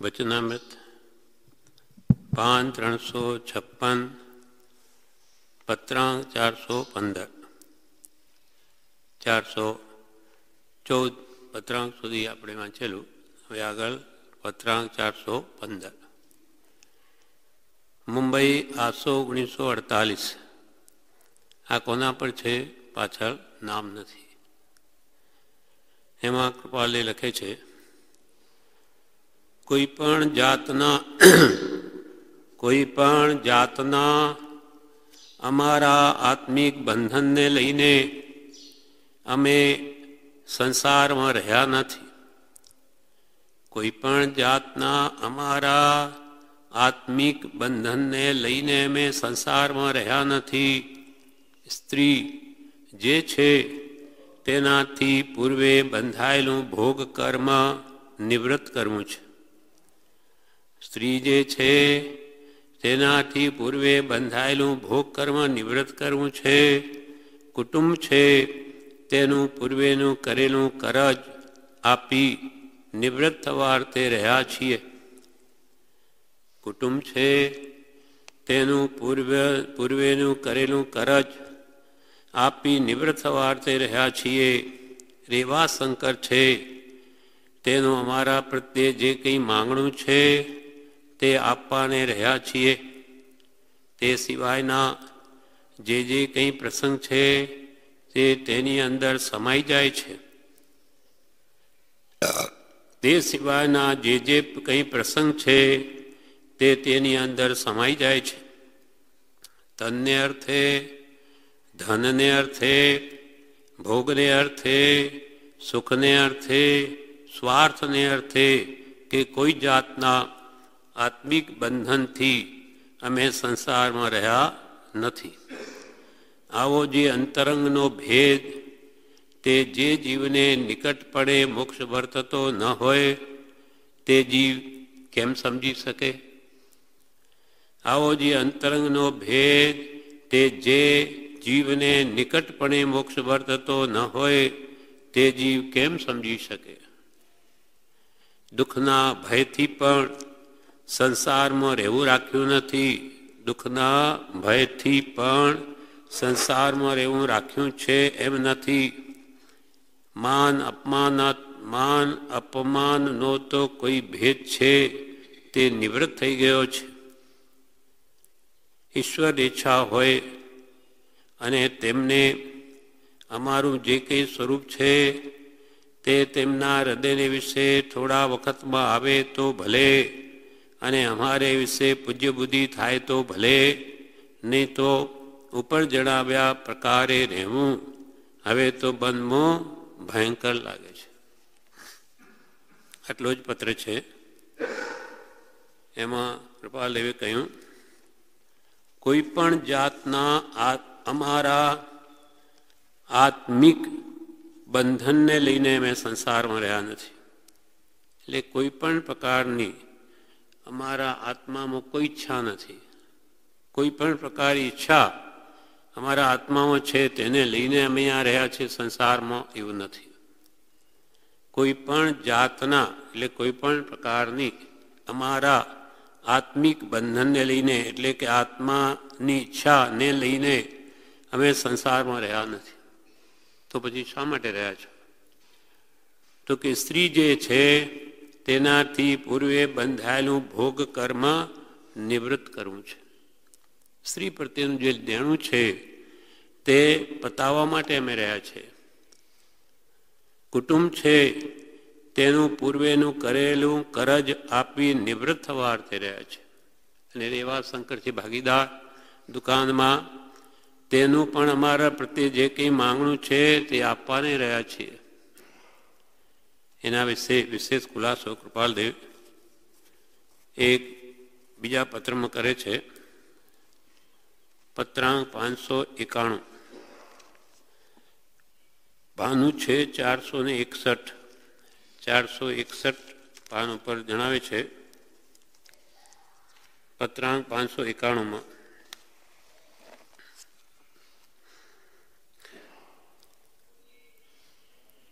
વચનામૃત પાન 356 પત્રાંક 415 414 પત્રાંક સુધી આપણે વાંચેલું. હવે આગળ પત્રાંક 415. મુંબઈ આસો 1948. આ કોના પર છે? પાછળ નામ નથી. એમાં કૃપાલે લખે છે, કોઈ પણ જાતના અમારા આત્મિક બંધનને લઈને અમે સંસારમાં રહ્યા નથી. કોઈ પણ જાતના અમારા આત્મિક બંધનને લઈને અમે સંસારમાં રહ્યા નથી. સ્ત્રી જે છે તેનાથી પૂર્વે બંધાયેલું ભોગ કર્મ નિવૃત્ત કરવું છે. સ્ત્રી જે છે તેનાથી પૂર્વે બંધાયેલું ભોગ કર્મ નિવૃત્ત કરવું છે. કુટુંબ છે તેનું પૂર્વેનું કરેલું કરજ આપી નિવૃત્ત થવા અર્થે રહ્યા છીએ. કુટુંબ છે તેનું પૂર્વેનું કરેલું કરજ આપી નિવૃત્ત થવા અર્થે રહ્યા છીએ. રેવા શંકર છે તેનું અમારા પ્રત્યે જે કંઈ માંગણું છે તે આપવાને રહ્યા છીએ. તે સિવાયના જે કંઈ પ્રસંગ છે તે તેની અંદર સમાઈ જાય છે. તે સિવાયના જે કંઈ પ્રસંગ છે તે તેની અંદર સમાઈ જાય છે. તનને અર્થે, ધનને અર્થે, ભોગને અર્થે, સુખને અર્થે, સ્વાર્થને અર્થે કે કોઈ જાતના આત્મિક બંધનથી અમે સંસારમાં રહ્યા નથી. આવો જે અંતરંગનો ભેદ તે જે જીવને નિકટપણે મોક્ષ વર્તતો ન હોય તે જીવ કેમ સમજી શકે? આવો જે અંતરંગનો ભેદ તે જે જીવને નિકટપણે મોક્ષ વર્તતો ન હોય તે જીવ કેમ સમજી શકે? દુઃખના ભયથી પણ સંસારમાં રહેવું રાખ્યું નથી. દુઃખના ભયથી પણ સંસારમાં રહેવું રાખ્યું છે એમ નથી. માન અપમાનનો તો કોઈ ભેદ છે તે નિવૃત્ત થઈ ગયો છે. ઈશ્વર ઈચ્છા હોય અને તેમને અમારું જે કંઈ સ્વરૂપ છે તે તેમના હૃદયને વિશે થોડા વખતમાં આવે તો ભલે, અને અમારે વિશે પૂજ્ય બુદ્ધિ થાય તો ભલે, નહીં તો ઉપર જણાવ્યા પ્રકારે રહેવું હવે તો બંધમાં ભયંકર લાગે છે. આટલો જ પત્ર છે. એમાં કૃપાલેવે કહ્યું, કોઈ પણ જાતના અમારા આત્મિક બંધનને લઈને અમે સંસારમાં રહ્યા નથી. એટલે કોઈ પણ પ્રકારની અમારા આત્મામાં કોઈ ઈચ્છા નથી. કોઈ પણ પ્રકારની ઈચ્છા અમારા આત્મામાં છે તેને લઈને અમે અહીંયા રહ્યા છીએ સંસારમાં, એવું નથી. કોઈ પણ જાતના એટલે કોઈ પણ પ્રકારની અમારા આત્મિક બંધનને લઈને એટલે કે આત્માની ઈચ્છાને લઈને અમે સંસારમાં રહ્યા નથી. તો પછી શા માટે રહ્યા છો? તો કે સ્ત્રી જે છે તેનાથી પૂર્વે બંધાયેલું ભોગ કર્મ નિવૃત્ત કરવું છે. સ્ત્રી પ્રત્યેનું જે દેણું છે તે પતાવવા માટે અમે રહ્યા છીએ. કુટુંબ છે તેનું પૂર્વેનું કરેલું કરજ આપી નિવૃત્ત થવા અર્થે રહ્યા છે. અને રેવા શંકર છે ભાગીદાર દુકાનમાં, તેનું પણ અમારા પ્રત્યે જે કંઈ માંગણું છે તે આપવાને રહ્યા છીએ. એના વિશે વિશેષ ખુલાસો કૃપાલદેવ એક બીજા પત્રમાં કરે છે. પત્રાંક 591 પાનું છે 461. 461 પાન ઉપર જણાવે છે પત્રાંક 591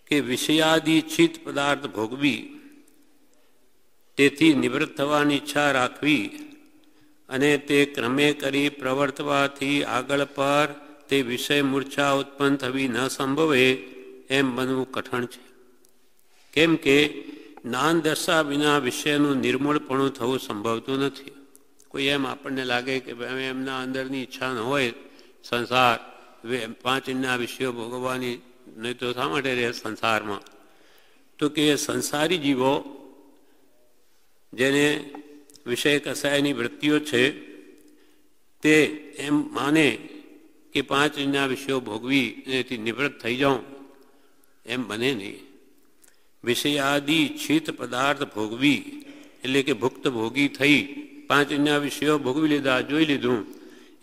કે વિષયાદિચ્છિત પદાર્થ ભોગવી તેથી નિવૃત્ત થવાની ઈચ્છા રાખવી અને તે ક્રમે કરી પ્રવર્તવાથી આગળ પર તે વિષય મૂર્છા ઉત્પન્ન થવી ન સંભવે એમ બનવું કઠણ છે. કેમ કે જ્ઞાન દશા વિના વિષયનું નિર્મૂળપણું થવું સંભવતું નથી. કોઈ એમ આપણને લાગે કે એમના અંદરની ઈચ્છા ન હોય સંસાર 5 ઇંડના વિષયો ભોગવવાની, નહીં તો શા માટે રહે સંસારમાં? તો કે સંસારી જીવો જેને વિષય કસાયની વૃત્તિઓ છે તે એમ માને કે 5 ઇંડના વિષયો ભોગવી એથી નિવૃત્ત થઈ જાઉં, એમ બને નહીં. વિષયાદિ ઈચ્છિત પદાર્થ ભોગવી એટલે કે ભુક્ત ભોગી થઈ 5 ઇંડના વિષયો ભોગવી લીધા, જોઈ લીધું,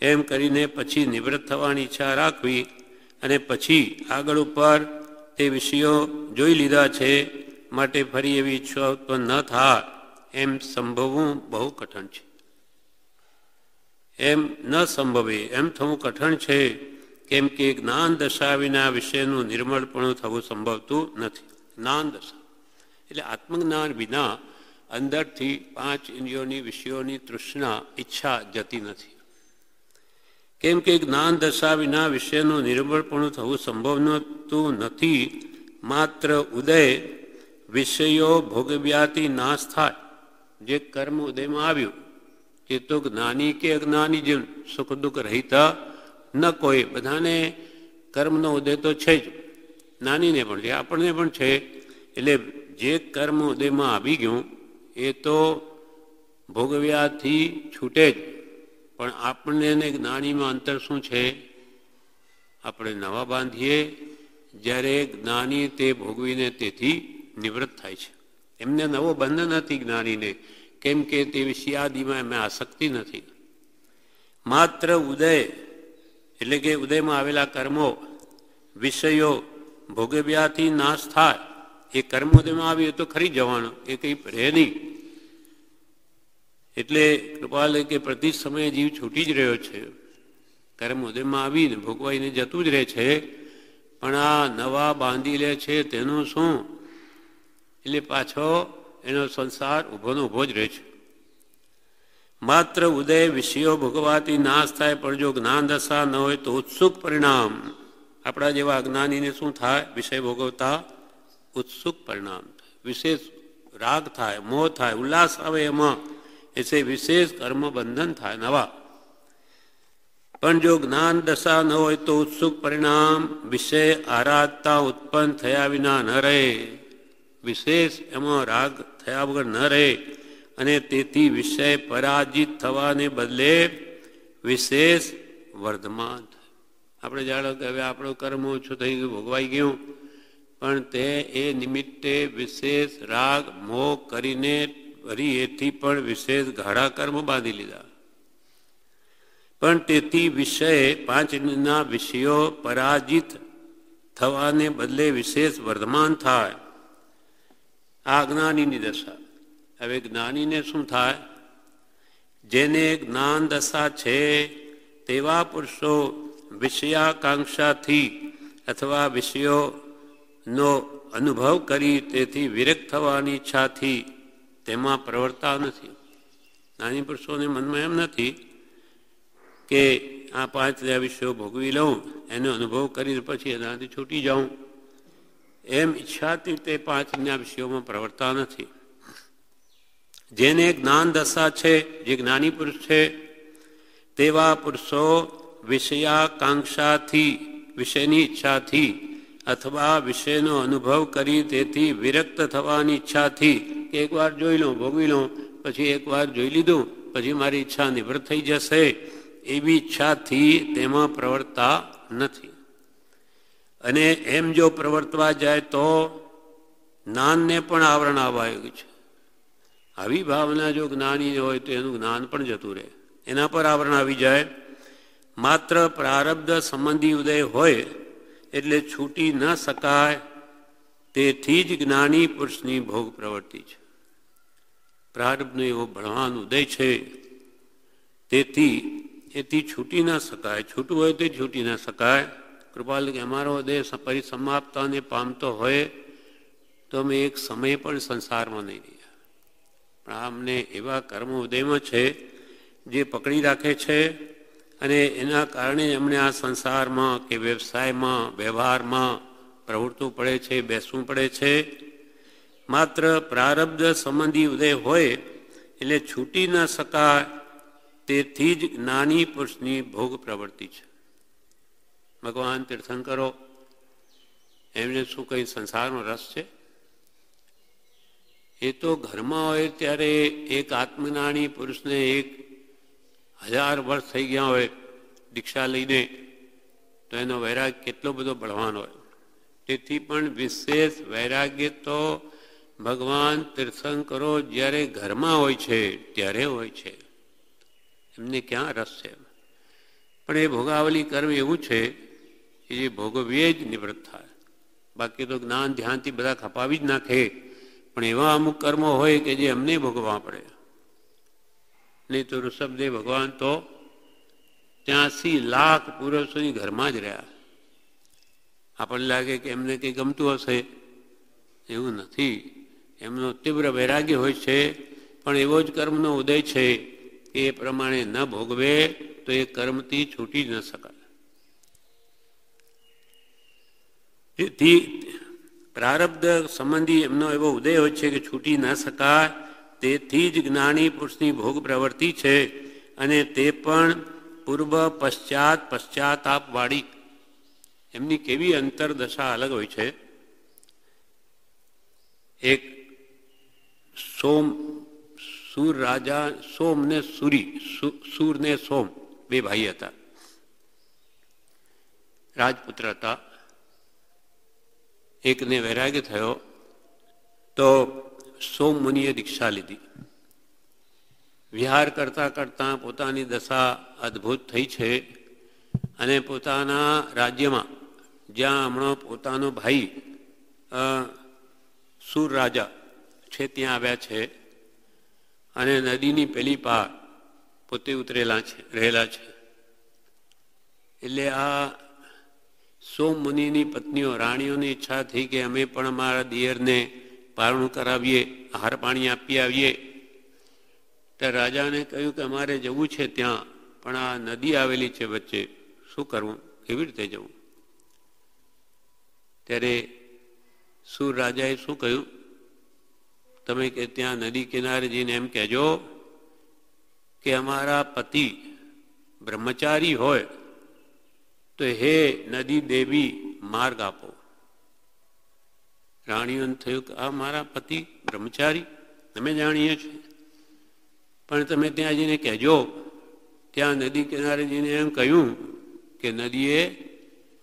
એમ કરીને પછી નિવૃત્ત થવાની ઈચ્છા રાખવી અને પછી આગળ ઉપર તે વિષયો જોઈ લીધા છે માટે ફરી એવી ઈચ્છા ઉત્પન્ન ન થાય એમ સંભવવું બહુ કઠણ છે. એમ ન સંભવે એમ થવું કઠણ છે, કેમ કે જ્ઞાન દશા વિના વિષયનું નિર્મળપણું થવું સંભવતું નથી. જ્ઞાન દશા એટલે આત્મજ્ઞાન વિના અંદરથી 5 ઇન્દ્રિયોની વિષયોની તૃષ્ણા ઈચ્છા જતી નથી. કેમ કે જ્ઞાન દશા વિના વિષયનું નિર્મળપણું થવું સંભવતું નથી. માત્ર ઉદય વિષયો ભોગવ્યાથી નાશ થાય. જે કર્મ ઉદયમાં આવ્યું એ તો જ્ઞાની કે અજ્ઞાની જેમ સુખ દુઃખ રહિતા ન કોઈ, બધાને કર્મનો ઉદય તો છે જ, જ્ઞાનીને પણ છે, આપણને પણ છે. એટલે જે કર્મ ઉદયમાં આવી ગયું એ તો ભોગવ્યાથી છૂટે જ, પણ આપણને અને જ્ઞાનીમાં અંતર શું છે? આપણે નવા બાંધીએ જ્યારે જ્ઞાની તે ભોગવીને તેથી નિવૃત્ત થાય છે. એમને નવો બંધ નથી જ્ઞાનીને, કેમ કે તે વિષયાદિમાં એમને આસક્તિ નથી. માત્ર ઉદય એટલે કે ઉદયમાં આવેલા કર્મો વિષયો ભોગવ્યાથી નાશ થાય. એ કર્મ ઉદયમાં આવ્યું તો ખરી જવાનું, એ કંઈ રહે નહીં. એટલે કૃપાલ કે પ્રતિ સમયે જીવ છૂટી જ રહ્યો છે. કર્મ ઉદયમાં આવીને ભોગવાઈને જતું જ રહે છે, પણ આ નવા બાંધી લે છે તેનું શું? એટલે પાછો એનો સંસાર ઊભોનો ઊભો જ રહે છે. માત્ર ઉદય વિષયો ભોગવાથી નાશ થાય, પણ જો જ્ઞાન દશા ન હોય તો ઉત્સુક પરિણામ. આપણા જેવા અજ્ઞાનીને શું થાય? વિષય ભોગવતા ઉત્સુક પરિણામ થાય, વિશેષ રાગ થાય, મોહ થાય, ઉલ્લાસ આવે એમાં, એટલે વિશેષ કર્મ બંધન થાય નવા. પણ જો જ્ઞાન દશા ન હોય તો ઉત્સુક પરિણામ વિષય આરાધતા ઉત્પન્ન થયા વિના ન રહે. વિશેષ એમાં રાગ થયા વગર ન રહે, અને તેથી વિષય પરાજિત થવાને બદલે વિશેષ વર્ધમાન થાય. આપણે જાણો કે હવે આપણું કર્મ ઓછું થઈ ગયું, ભોગવાઈ ગયું, પણ તે એ નિમિત્તે વિશેષ રાગ મોહ કરીને ફરી એથી પણ વિશેષ ગાઢા કર્મ બાંધી લીધા. પણ તેથી વિષય 5 ઇંદ્રિયના વિષયો પરાજિત થવાને બદલે વિશેષ વર્ધમાન થાય. આ જ્ઞાનીની દશા. હવે જ્ઞાનીને શું થાય? જેને જ્ઞાન દશા છે તેવા પુરુષો વિષયાકાંક્ષાથી અથવા વિષયોનો અનુભવ કરી તેથી વિરક્ત થવાની ઈચ્છાથી તેમાં પ્રવર્તા નથી. જ્ઞાની પુરુષોને મનમાં એમ નથી કે આ 5 વિષયો ભોગવી લઉં, એનો અનુભવ કરી પછી એનાથી છૂટી જાઉં, એમ ઈચ્છાથી તે 5 વિષયોમાં પ્રવર્તા નથી. જેને જ્ઞાન દશા છે, જે જ્ઞાની પુરુષ છે તેવા પુરુષો વિષયાકાંક્ષાથી, વિષયની ઈચ્છાથી અથવા વિષયનો અનુભવ કરી તેથી વિરક્ત થવાની ઈચ્છાથી, એકવાર જોઈ લઉં, ભોગવી લઉં, પછી એકવાર જોઈ લીધું, પછી મારી ઈચ્છા નિવૃત્ત થઈ જશે, એવી ઈચ્છાથી તેમાં પ્રવર્તા નથી. અને એમ જો પ્રવર્તવા જાય તો જ્ઞાનને પણ આવરણ આવવાયું છે. આવી ભાવના જો જ્ઞાની હોય તો એનું જ્ઞાન પણ જતું રહે, એના પર આવરણ આવી જાય. માત્ર પ્રારબ્ધ સંબંધી ઉદય હોય એટલે છૂટી ન શકાય, તેથી જ જ્ઞાની પુરુષની ભોગ પ્રવૃત્તિ છે. પ્રારબ્ધનો એવો બળવાન ઉદય છે, તેથી એથી છૂટી ન શકાય. છૂટવું હોય તો છૂટી ન શકાય. કૃપાલ કે અમારો ઉદય પરિસમાપ્તાને પામતો હોય તો અમે એક સમય પણ સંસારમાં નહીં રહ્યા. પણ આ અમને એવા કર્મ ઉદયમાં છે જે પકડી રાખે છે અને એના કારણે અમને આ સંસારમાં કે વ્યવસાયમાં વ્યવહારમાં પ્રવૃત્તું પડે છે, બેસવું પડે છે. માત્ર પ્રારબ્ધ સંબંધી ઉદય હોય એટલે છૂટી ન શકાય. તેથી જ જ્ઞાની પુરુષની ભોગ પ્રવૃત્તિ છે. ભગવાન તીર્થંકરો એમને શું કંઈ સંસારનો રસ છે? એ તો ઘરમાં હોય ત્યારે એક આત્મજ્ઞાની પુરુષને 1000 વર્ષ થઈ ગયા હોય દીક્ષા લઈને, તો એનો વૈરાગ કેટલો બધો બળવાન હોય. તેથી પણ વિશેષ વૈરાગ્ય તો ભગવાન તીર્થંકરો જ્યારે ઘરમાં હોય છે ત્યારે હોય છે. એમને ક્યાં રસ છે? પણ એ ભોગાવલી કર્મ એવું છે કે જે ભોગવીએ જ નિવૃત્ત થાય. બાકી તો જ્ઞાન ધ્યાનથી બધા ખપાવી જ નાખે, પણ એવા અમુક કર્મો હોય કે જે અમને ભોગવવા પડે. નહીં તો ઋષભદેવ ભગવાન તો 83 લાખ પુરુષોની ઘરમાં જ રહ્યા. આપણને લાગે કે એમને કંઈ ગમતું હશે, એવું નથી. એમનો તીવ્ર વૈરાગ્ય હોય છે, પણ એવો જ કર્મનો ઉદય છે કે એ પ્રમાણે ન ભોગવે તો એ કર્મથી છૂટી જ ન શકાય. તેથી પ્રારબ્ધ સંબંધી એમનો એવો ઉદય હોય છે કે છૂટી ન શકાય. તેથી જ જ્ઞાની પુરુષની ભોગ પ્રવૃત્તિ છે, અને તે પણ પૂર્વ પશ્ચાત પશ્ચાતાપવાળી. એમની કેવી અંતરદશા અલગ હોય છે. એક સૂર રાજા, સોમ ને સુરી, સૂર ને સોમ બે ભાઈ હતા, રાજપુત્ર હતા. એકને વૈરાગ્ય થયો તો સોમ મુનિએ દીક્ષા લીધી. વિહાર કરતા કરતા પોતાની દશા અદ્ભુત થઈ છે, અને પોતાના રાજ્યમાં જ્યાં હમણાં પોતાનો ભાઈ સૂર રાજા છે ત્યાં આવ્યા છે, અને નદીની પેલી પાર પોતે રહેલા છે. એટલે આ સોમ મુનિની પત્નીઓ રાણીઓની ઈચ્છા થઈ કે અમે પણ અમારા દિયરને પારણું કરાવીએ, આહાર પાણી આપી આવીએ. ત્યારે રાજાને કહ્યું કે અમારે જવું છે ત્યાં, પણ આ નદી આવેલી છે વચ્ચે, શું કરવું, કેવી રીતે જવું? ત્યારે સૂર રાજાએ શું કહ્યું, તમે કે ત્યાં નદી કિનારે જઈને એમ કહેજો કે અમારા પતિ બ્રહ્મચારી હોય તો હે નદી દેવી માર્ગ આપો. રાણીઓને થયું કે આ મારા પતિ બ્રહ્મચારી, અમે જાણીએ છીએ, પણ તમે ત્યાં જઈને કહેજો. ત્યાં નદી કિનારે જઈને એમ કહ્યું કે નદીએ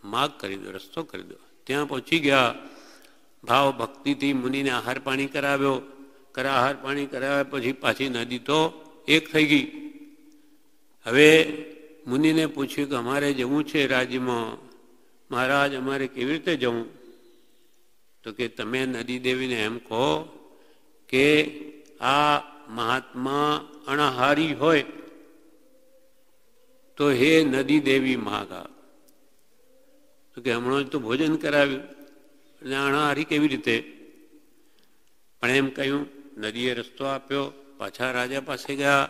માર્ગ કરી દો, રસ્તો કરી દો. ત્યાં પહોંચી ગયા. ભાવ ભક્તિથી મુનિને આહાર પાણી કરાવ્યો. આહાર પાણી કરાવ્યા પછી પાછી નદી તો એક થઈ ગઈ. હવે મુનિને પૂછ્યું કે અમારે જવું છે રાજ્યમાં, મહારાજ અમારે કેવી રીતે જવું? તો કે તમે નદી દેવીને એમ કહો કે આ મહાત્મા અણાહારી હોય તો હે નદી દેવી માગા. તો કે હમણાં તો ભોજન કરાવ્યું, એટલે અણાહારી કેવી રીતે? પણ એમ કહ્યું. નદીએ રસ્તો આપ્યો. પાછા રાજા પાસે ગયા.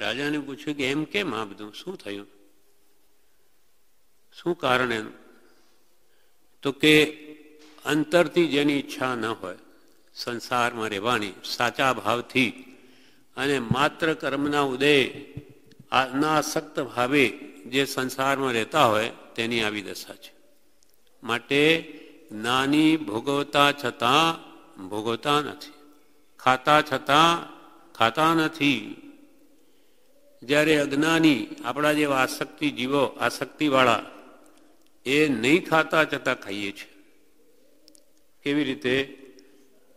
રાજાને પૂછ્યું કે એમ કેમ આ બધું શું થયું, શું કારણ એનું? તો કે અંતરથી જેની ઈચ્છા ન હોય સંસારમાં રહેવાની સાચા ભાવથી, અને માત્ર કર્મના ઉદય અનાસક્ત ભાવે જે સંસારમાં રહેતા હોય તેની આવી દશા છે. માટે જ્ઞાની ભોગવતા છતાં ભોગવતા નથી, ખાતા છતાં ખાતા નથી. જ્યારે અજ્ઞાની આપણા જેવા આસક્તિ જીવો, આસક્તિવાળા, એ નહીં ખાતા છતાં ખાઈએ છીએ. કેવી રીતે?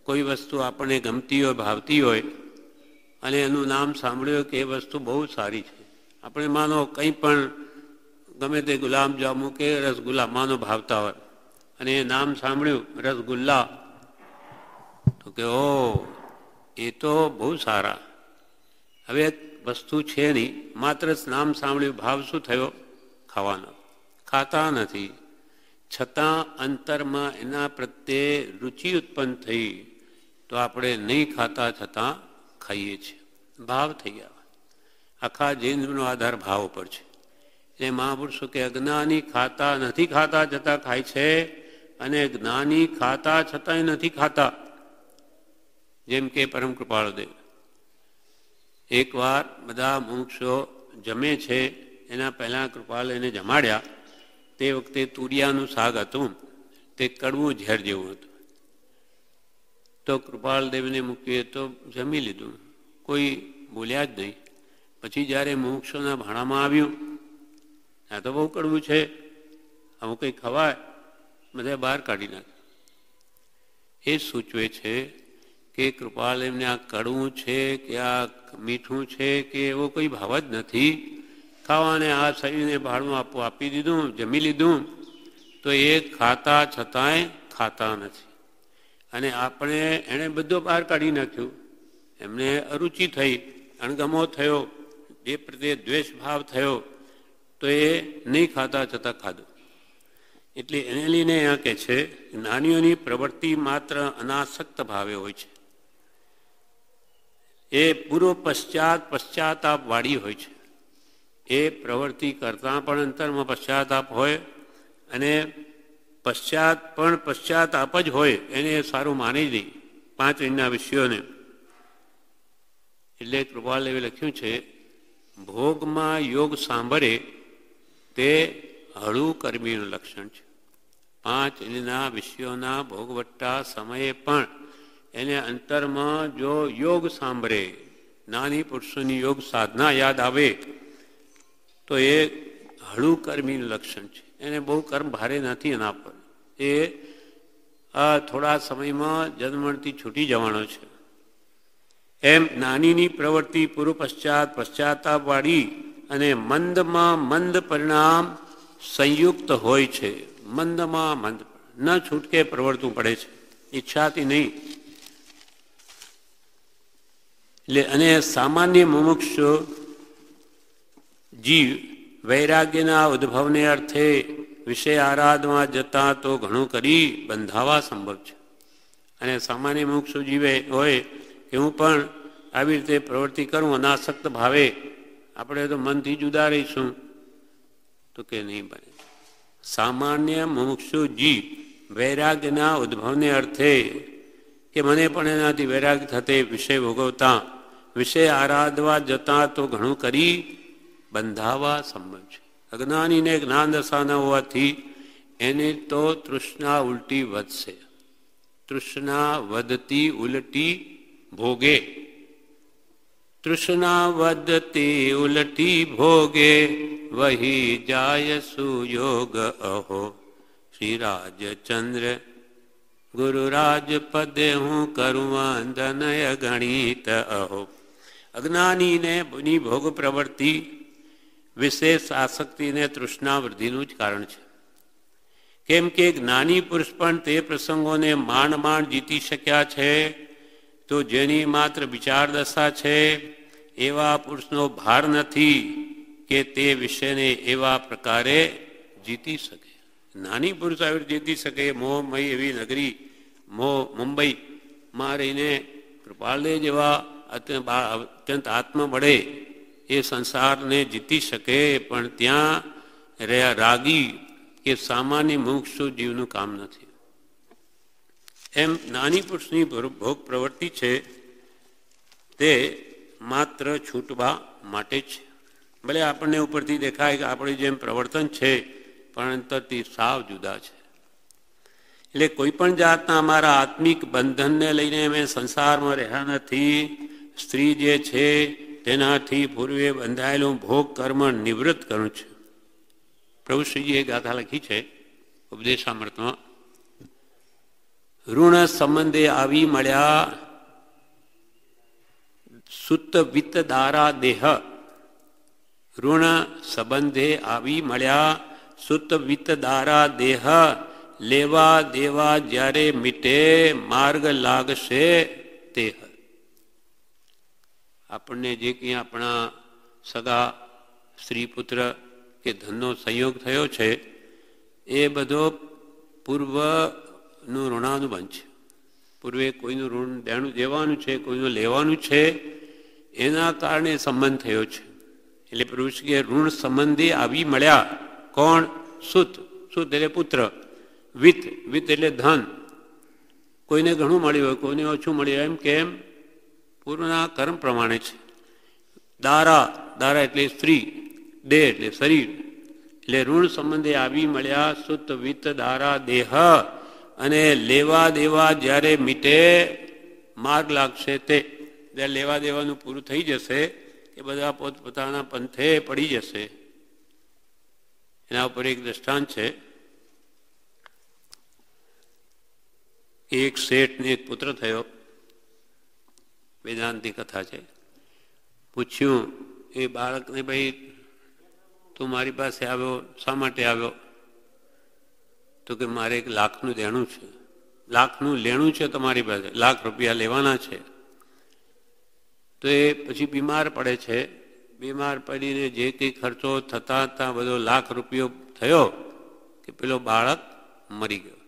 કોઈ વસ્તુ આપણને ગમતી હોય, ભાવતી હોય, અને એનું નામ સાંભળ્યું કે એ વસ્તુ બહુ સારી છે. આપણે માનો કંઈ પણ ગમે તે ગુલાબજાંબુ કે રસગુલ્લા માનો ભાવતા હોય, અને એ નામ સાંભળ્યું રસગુલ્લા, તો કે ઓ એ તો બહુ સારા. હવે વસ્તુ છે નહીં, માત્ર નામ સાંભળ્યું, ભાવ શું થયો? ખાવાનો. ખાતા નથી, છતાં અંતરમાં એના પ્રત્યે રુચિ ઉત્પન્ન થઈ, તો આપણે નહીં ખાતા છતાં ખાઈએ છીએ. ભાવ થઈ ગયા. આખા જૈનનો આધાર ભાવ પર છે. એટલે મહાપુરુષો કે અજ્ઞાની ખાતા નથી ખાતા છતાં ખાય છે, અને જ્ઞાની ખાતા છતાંય નથી ખાતા. જેમ કે પરમ કૃપાળુદેવ એકવાર બધા મુમુક્ષો જમે છે, એના પહેલાં કૃપાલ એને જમાડ્યા. તે વખતે તુરિયાનું શાક હતું, તે કડવું ઝેર જેવું હતું. તો કૃપાલદેવને મૂકીએ તો જમી લીધું, કોઈ બોલ્યા જ નહીં. પછી જ્યારે મુમુક્ષોના ભાણામાં આવ્યું, આ તો બહુ કડવું છે, આવું કંઈ ખવાય, બધા બહાર કાઢી નાખે. એ સૂચવે છે કે કૃપાલ એમને આ કડવું છે કે આ મીઠું છે કે એવો કોઈ ભાવ જ નથી. ખાવાને આ શરીરને ભાડું આપી દીધું, જમી લીધું, તો એ ખાતા છતાંય ખાતા નથી. અને આપણે એણે બધો બહાર કાઢી નાખ્યું. એમને અરુચિ થઈ, અણગમો થયો, એ પ્રત્યે દ્વેષ ભાવ થયો, તો એ નહીં ખાતા છતાં ખાધું. એટલે એને લઈને અહીંયા કહે છે જ્ઞાનીઓની પ્રવૃત્તિ માત્ર અનાસક્ત ભાવે હોય છે. એ પૂર્વ પશ્ચાતાપ વાળી હોય છે. એ પ્રવૃત્તિ કરતાં પણ અંતરમાં પશ્ચાતાપ હોય, અને પશ્ચાતાપ જ હોય, એને સારું માની નહીં 5 વિના વિષયોને. એટલે કૃપાલદેવે લખ્યું છે ભોગમાં યોગ સાંભળે તે હળું કર્મીનું લક્ષણ છે. 5 વિના વિષયોના ભોગવટ્ટા સમયે પણ એને અંતરમાં જો યોગ સાંભળે, નાની પુરુષોની યોગ સાધના યાદ આવે, તો એ હળું કર્મીનું લક્ષણ છે. એને બહુ કર્મ ભારે નથી એના પર. એ થોડા સમયમાં જન્મથી છૂટી જવાનો છે. એમ જ્ઞાનીની પ્રવૃત્તિ પૂર્વ પશ્ચાતાપવાળી અને મંદમાં મંદ પરિણામ સંયુક્ત હોય છે. મંદમાં મંદ ન છૂટકે પ્રવર્તવું પડે છે, ઈચ્છાથી નહીં. એટલે અને સામાન્ય મુમુક્ષુ જીવ વૈરાગ્યના ઉદ્ભવને અર્થે વિષય આરાધમાં જતા તો ઘણું કરી બંધાવા સંભવ છે. અને સામાન્ય મુમુક્ષુ જીવે હોય કે હું પણ આવી રીતે પ્રવૃત્તિ કરું અનાસક્ત ભાવે, આપણે તો મનથી જુદા રહીશું, તો કે નહીં બને. સામાન્ય મુમુક્ષુ જીવ વૈરાગ્યના ઉદ્ભવને અર્થે કે મને પણ એનાથી વૈરાગ્ય થતે વિષય ભોગવતા વિષય આરાધવા જતા તો ઘણું કરી બંધાવા સંભવ છે. અજ્ઞાનીને જ્ઞાન દશા ન હોવાથી એને તો તૃષ્ણા ઉલટી વધશે. તૃષ્ણા વધતી ઉલટી ભોગે. તૃષ્ણા વધતી ઉલટી ભોગે વહી જાય સુયોગ અહો. શ્રી રાજચંદ્ર ગુરુરાજ પદે હું કરું વંદનય ગણિત અહો. અજ્ઞાનીને ભોગ પ્રવૃત્તિ વિશેષ આસક્તિને તૃષ્ણા વૃદ્ધિનું જ કારણ છે. કેમ કે જ્ઞાની પુરુષ પણ તે પ્રસંગોને માંડ જીતી શક્યા છે, તો જેની માત્ર વિચાર દશા છે એવા પુરુષનો ભાર નથી કે તે વિષયને એવા પ્રકારે જીતી શકે. નાની પુરુષ આવી જીતી શકે. મોહમય એવી નગરી મુંબઈમાં રહીને કૃપાલદેવ જેવા અત્યંત આત્મબળે એ સંસારને જીતી શકે, પણ ત્યાં રાગી કે સામાન્ય મુમુક્ષુ જીવનું કામ નથી. એમ નાની પુરુષની ભોગ પ્રવૃત્તિ છે તે માત્ર છૂટવા માટે છે. ભલે આપણને ઉપરથી દેખાય કે આપણી જેમ પ્રવર્તન છે, પણ અંતરથી સાવ જુદા છે. એટલે કોઈ પણ જાતના અમારા આત્મિક બંધનને લઈને અમે સંસારમાં રહ્યા નથી. સ્ત્રી જે છે તેનાથી પૂર્વે બંધાયેલું ભોગ કર્મ નિવૃત્ત કરવું છે. પ્રભુશ્રીજીએ ગાથા લખી છે ઉપદેશામૃતમાં. ઋણ સંબંધે આવી મળ્યા સુત વિત્ત દારા દેહ. ઋણ સંબંધે આવી મળ્યા સુત વિત્ત દારા દેહ. લેવા દેવા જ્યારે મીટે માર્ગ લાગશે તે. આપણને જે કંઈ આપણા સગા સ્ત્રી પુત્ર કે ધનનો સંયોગ થયો છે એ બધો પૂર્વનું ઋણાનુબંધ છે. પૂર્વે કોઈનું ઋણ દેવાનું છે, કોઈનું લેવાનું છે, એના કારણે સંબંધ થયો છે. એટલે પુરુષ કે ઋણ સંબંધી આવી મળ્યા. કોણ? સુત. સુત એટલે પુત્ર. વિત્ત. વિત્ત એટલે ધન. કોઈને ઘણું મળ્યું હોય, કોઈને ઓછું મળ્યું, એમ કેમ પૂર્વના કર્મ પ્રમાણે છે. દારા. દારા એટલે સ્ત્રી. દેહ એટલે શરીર. એટલે ઋણ સંબંધે આવી મળ્યા સુત વિત્ત દારા દેહ. અને લેવા દેવા જ્યારે મીટે માર્ગ લાગશે તે, જ્યારે લેવા દેવાનું પૂરું થઈ જશે એ બધા પોતપોતાના પંથે પડી જશે. એના ઉપર એક દ્રષ્ટાંત છે. એક શેઠને એક પુત્ર થયો. વેદાંતની કથા છે. પૂછ્યું એ બાળકને, ભાઈ તું મારી પાસે આવ્યો, શા માટે આવ્યો? તો કે મારે 1 લાખનું દેણું છે. લાખનું લેણું છે તમારી પાસે, લાખ રૂપિયા લેવાના છે. તો એ પછી બીમાર પડે છે. બીમાર પડીને જે કંઈ ખર્ચો થતા બધો લાખ રૂપિયો થયો કે પેલો બાળક મરી ગયો.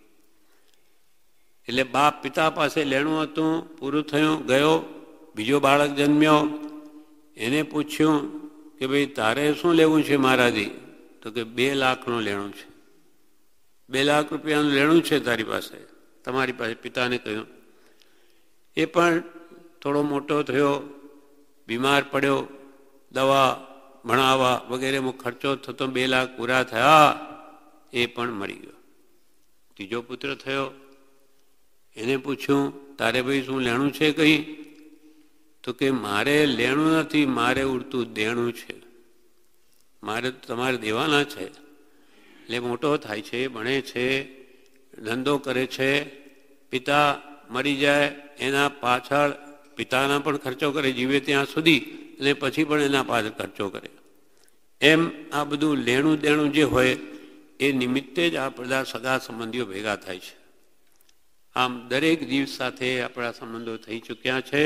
એટલે બાપ પિતા પાસે લેણું હતું, પૂરું થયું, ગયો. બીજો બાળક જન્મ્યો. એને પૂછ્યું કે ભાઈ તારે શું લેવું છે મારાથી? તો કે 2 લાખનું લેણું છે. 2 લાખ રૂપિયાનું લેણું છે તારી પાસે, તમારી પાસે. પિતાને કહ્યું. એ પણ થોડો મોટો થયો, બીમાર પડ્યો, દવા ભણાવવા વગેરેમાં ખર્ચો થતો, 2 લાખ પૂરા થયા, એ પણ મરી ગયો. ત્રીજો પુત્ર થયો. એને પૂછ્યું તારે ભાઈ શું લેણું છે કંઈ? તો કે મારે લેણું નથી, મારે ઉડતું દેણું છે, મારે તમારે દેવાના છે. એટલે મોટો થાય છે, ભણે છે, ધંધો કરે છે. પિતા મરી જાય એના પાછળ પિતાના પણ ખર્ચો કરે જીવે ત્યાં સુધી, અને પછી પણ એના પાછળ ખર્ચો કરે. એમ આ બધું લેણું દેણું જે હોય એ નિમિત્તે જ આ બધા સગા સંબંધીઓ ભેગા થાય છે. આમ દરેક જીવ સાથે આપણા સંબંધો થઈ ચૂક્યા છે.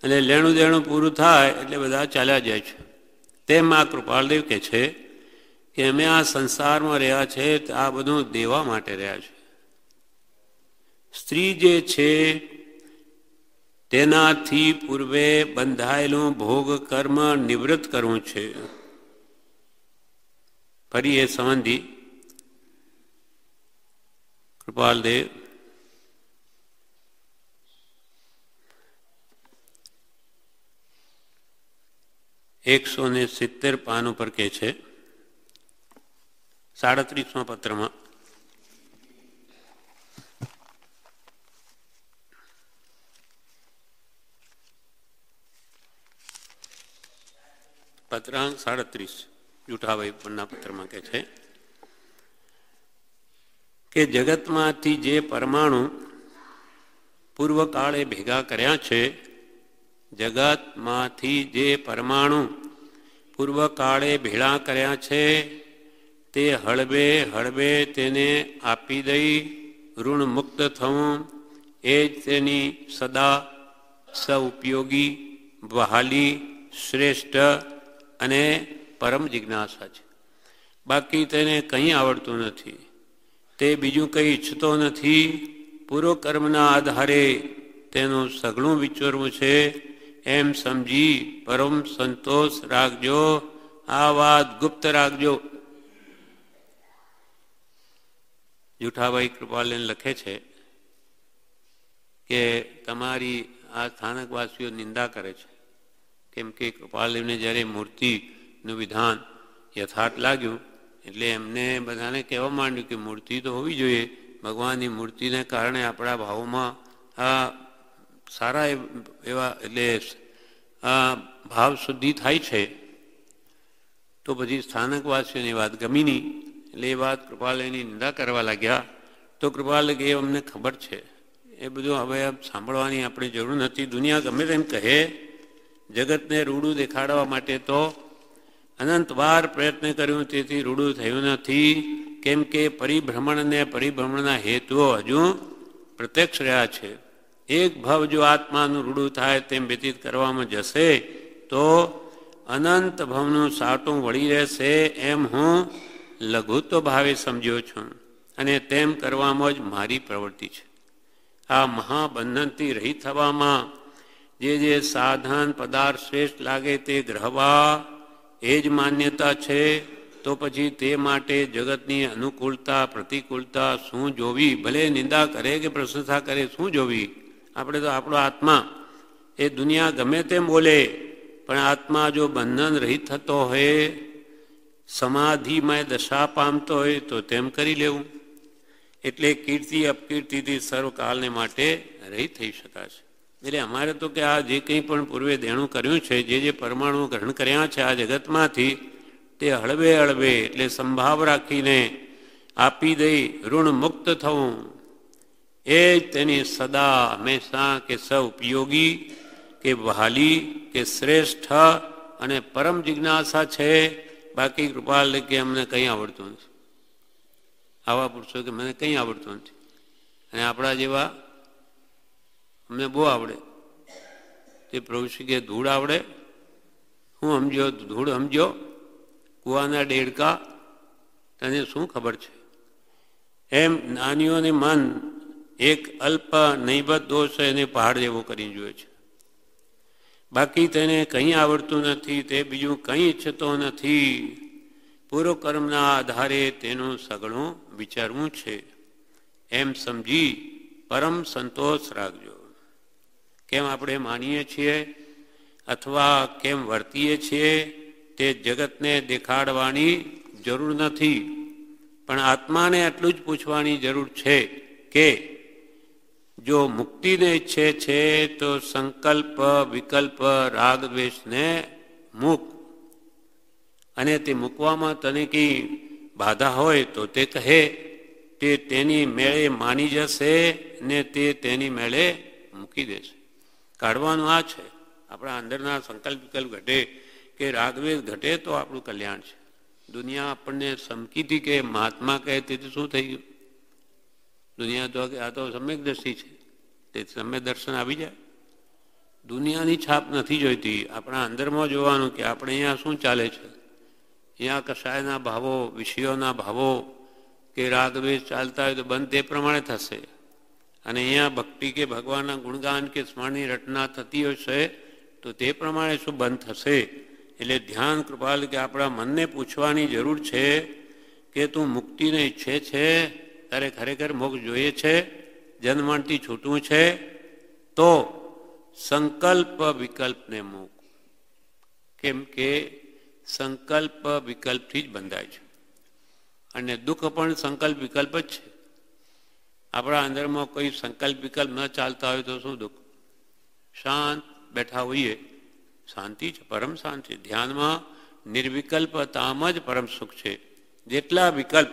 અને લેણું દેણું પૂરું થાય એટલે બધા ચાલ્યા જાય છે. તેમ આ કૃપાલદેવ કહે છે કે અમે આ સંસારમાં રહ્યા છે આ બધું દેવા માટે રહ્યા છે. સ્ત્રી જે છે તેનાથી પૂર્વે બંધાયેલું ભોગ કર્મ નિવૃત્ત કરવું છે. ફરી એ સંબંધી કૃપાલદેવ 170 પાન ઉપર કહે છે, 37મા પત્રમાં, પત્રાંક 37 જુઠાભાઈ પરના પત્રમાં કહે છે કે જગતમાંથી જે પરમાણુ પૂર્વકાળે ભેગા કર્યા છે, જગતમાંથી જે પરમાણુ પૂર્વકાળે ભેળા કર્યા છે તે હળવે હળવે તેને આપી દઈ ઋણ મુક્ત થવું એ જ તેની સદા સઉપયોગી, વહાલી, શ્રેષ્ઠ અને પરમ જિજ્ઞાસા છે. બાકી તેને કંઈ આવડતું નથી, તે બીજું કંઈ ઈચ્છતો નથી. પૂર્વકર્મના આધારે તેનું સઘળું વિચારવું છે એમ સમજી પરમ સંતોષ રાખજો. આ વાત ગુપ્ત રાખજો. જુઠાભાઈ કૃપાલન લખે છે કે તમારી આ સ્થાનકવાસીઓ નિંદા કરે છે, કેમ કે કૃપાલદેવને જ્યારે મૂર્તિનું વિધાન યથાર્થ લાગ્યું એટલે એમને બધાને કહેવા માંડ્યું કે મૂર્તિ તો હોવી જોઈએ. ભગવાનની મૂર્તિને કારણે આપણા ભાવોમાં આ સારા એવા એટલે આ ભાવ શુદ્ધિ થાય છે. તો પછી સ્થાનકવાસીઓની વાત ગમી નહીં એટલે એ વાત કૃપાલયની નિંદા કરવા લાગ્યા. તો કૃપાલય એ અમને ખબર છે, એ બધું હવે સાંભળવાની આપણે જરૂર નથી. દુનિયા ગમે તેમ કહે, જગતને રૂડું દેખાડવા માટે તો અનંતવાર પ્રયત્ન કર્યું, તેથી રૂડું થયું નથી. કેમ કે પરિભ્રમણ અને પરિભ્રમણના હેતુઓ હજુ પ્રત્યક્ષ રહ્યા છે. એક ભાવ જો આત્માનું રૂડું થાય તેમ વ્યતીત કરવામાં જશે તો અનંત ભાવનું સાટું વળી રહેશે એમ હું લઘુત્વ ભાવે સમજ્યો છું, અને તેમ કરવામાં જ મારી પ્રવૃત્તિ છે. આ મહાબંધનથી રહિત થવામાં જે સાધન પદાર્થ શ્રેષ્ઠ લાગે તે ગ્રહવા એ જ માન્યતા છે, તો પછી તે માટે જગતની અનુકૂળતા પ્રતિકૂળતા શું જોવી? ભલે નિંદા કરે કે પ્રશંસા કરે, શું જોવી? આપણે તો આપણો આત્મા, એ દુનિયા ગમે તેમ બોલે, પણ આત્મા જો બંધન રહિત થતો હોય, સમાધિમાં દશા પામતો હોય તો તેમ કરી લેવું. એટલે કીર્તિ અપકીર્તિથી સર્વકાલને માટે રહિત થઈ શકાશે. એટલે અમારે તો કે આ જે કંઈ પણ પૂર્વે દેણું કર્યું છે, જે પરમાણુ ગ્રહણ કર્યા છે આ જગતમાંથી, તે હળવે હળવે એટલે સંભાવ રાખીને આપી દઈ ઋણ મુક્ત થવું, એ જ તેની સદા હંમેશા કે ઉપયોગી કે વહાલી કે શ્રેષ્ઠ અને પરમ જિજ્ઞાસા છે. બાકી કૃપાલ કે અમને કંઈ આવડતું નથી. આવા પુરુષો કે મને કંઈ આવડતું નથી, અને આપણા જેવા અમને બહુ આવડે. તે પ્રભુશ્રી કે ધૂળ આવડે? હું સમજો ધૂળ સમજો? કુવાના ડેડકા, તને શું ખબર છે? એમ જ્ઞાનીઓને મન એક અલ્પ નૈબત દોષ એને પહાડ જેવો કરી જોઈએ છે. બાકી તેને કંઈ આવડતું નથી, તે બીજું કંઈ ઈચ્છતો નથી. પૂર્વકર્મના આધારે તેનું સઘળું વિચારવું છે, એમ સમજી પરમ સંતોષ રાખજો. કેમ આપણે માનીએ છીએ અથવા કેમ વર્તીએ છીએ તે જગતને દેખાડવાની જરૂર નથી, પણ આત્માને એટલું જ પૂછવાની જરૂર છે કે જો મુક્તિને ઈચ્છે છે તો સંકલ્પ વિકલ્પ રાગ દ્વેષને મૂક, અને તે મૂકવામાં તને કંઈ બાધા હોય તો તે કહે, તે તેની મેળે માની જશે ને તે તેની મેળે મૂકી દેશે. કાઢવાનું આ છે. આપણા અંદરના સંકલ્પ વિકલ્પ ઘટે કે રાગદ્વેષ ઘટે તો આપણું કલ્યાણ છે. દુનિયા આપણને સમકીથી કે મહાત્મા કહે તેથી શું થઈ ગયું? દુનિયા તો આ તો સમ્યક દ્રષ્ટિ છે, તે સમ્યક દર્શન આવી જાય. દુનિયાની છાપ નથી જોઈતી, આપણા અંદરમાં જોવાનું કે આપણે અહીંયા શું ચાલે છે. અહીંયા કશાયના ભાવો, વિષયોના ભાવો કે રાગદ્વેષ ચાલતા હોય તો બંધ તે પ્રમાણે થશે, અને અહીંયા ભક્તિ કે ભગવાનના ગુણગાન કે સ્મરણની રચના થતી હશે તો તે પ્રમાણે શું બંધ થશે. એટલે ધ્યાન કૃપાલ કે આપણા મનને પૂછવાની જરૂર છે કે તું મુક્તિને ઈચ્છે છે, તારે ખરેખર મોક્ષ જોઈએ છે, જન્મથી છૂટવું છે, તો સંકલ્પ વિકલ્પને મૂક. કેમ કે સંકલ્પ વિકલ્પથી જ બંધાય છે, અને દુઃખ પણ સંકલ્પ વિકલ્પ જ છે. આપણા અંદરમાં કોઈ સંકલ્પ વિકલ્પ ન ચાલતા હોય તો શું દુઃખ? શાંત બેઠા હોઈએ, શાંતિ છે, પરમ શાંતિ. ધ્યાનમાં નિર્વિકલ્પતામાં જ પરમ સુખ છે. જેટલા વિકલ્પ,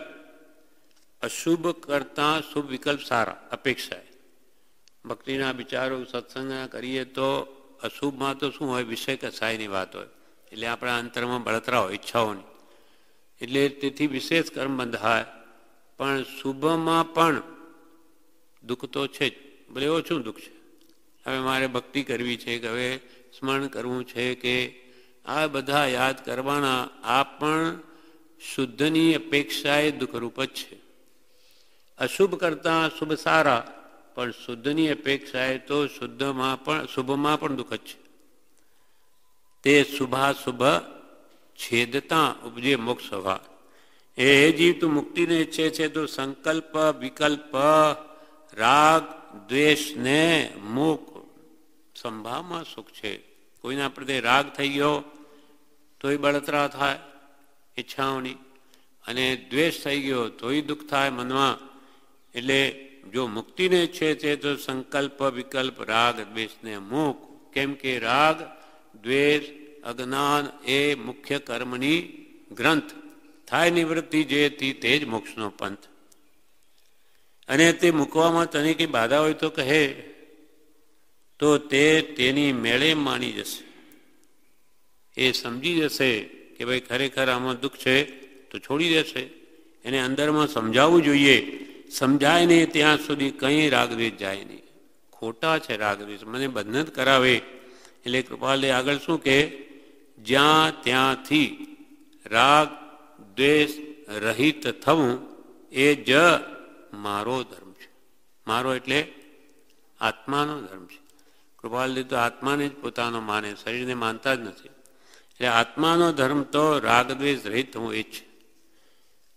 અશુભ કરતાં શુભ વિકલ્પ સારા અપેક્ષાએ. ભક્તિના વિચારો સત્સંગના કરીએ તો અશુભમાં તો શું હોય? વિષય કસાયની વાત હોય, એટલે આપણા અંતરમાં બળતરા હોય ઈચ્છાઓની, એટલે તેથી વિશેષ કર્મ બંધાય. પણ શુભમાં પણ દુઃખ તો છે જ, ભલે ઓછું દુઃખ છે. હવે મારે ભક્તિ કરવી છે કે હવે સ્મરણ કરવું છે કે આ બધા યાદ કરવાના, આ પણ શુદ્ધની અપેક્ષાએ દુઃખરૂપ જ છે. અશુભ કરતાં શુભ સારા, પણ શુદ્ધની અપેક્ષાએ તો શુભમાં પણ દુઃખ જ છે. તે શુભાશુભ છેદતા ઉપજે મોક્ષ સ્વભાવ. એ જીવ તું મુક્તિને ઈચ્છે છે તો સંકલ્પ વિકલ્પ રાગ દ્વેષને મૂક. સંભાવમાં સુખ છે. કોઈના પ્રત્યે રાગ થઈ ગયો તોય બળતરા થાય ઈચ્છાઓની, અને દ્વેષ થઈ ગયો તોય દુઃખ થાય મનમાં. એટલે જો મુક્તિને ઈચ્છે છે તો સંકલ્પ વિકલ્પ રાગ દ્વેષને મૂક. કેમ કે રાગ દ્વેષ અજ્ઞાન એ મુખ્ય કર્મની ગ્રંથ થાય નિવૃત્તિ જેથી તે જ મોક્ષનો પંથ. અને તે મૂકવામાં તને કંઈ બાધા હોય તો કહે તો તે તેની મેળે માની જશે. એ સમજી જશે કે ભાઈ ખરેખર આમાં દુઃખ છે તો છોડી દેશે. એને અંદરમાં સમજાવવું જોઈએ. સમજાય નહીં ત્યાં સુધી કંઈ રાગદ્વેષ જાય નહીં. ખોટા છે રાગદ્વેષ, મને બંધન કરાવે. એટલે કૃપાલે આગળ શું કે જ્યાં ત્યાંથી રાગ દ્વેષ રહિત થવું એ જ મારો ધર્મ છે. મારો એટલે આત્માનો ધર્મ છે. કૃપાલદેવ તો આત્માને જ પોતાનો માને, શરીરને માનતા જ નથી. એટલે આત્માનો ધર્મ તો રાગદ્વેષ રહિત હું એ જ છે.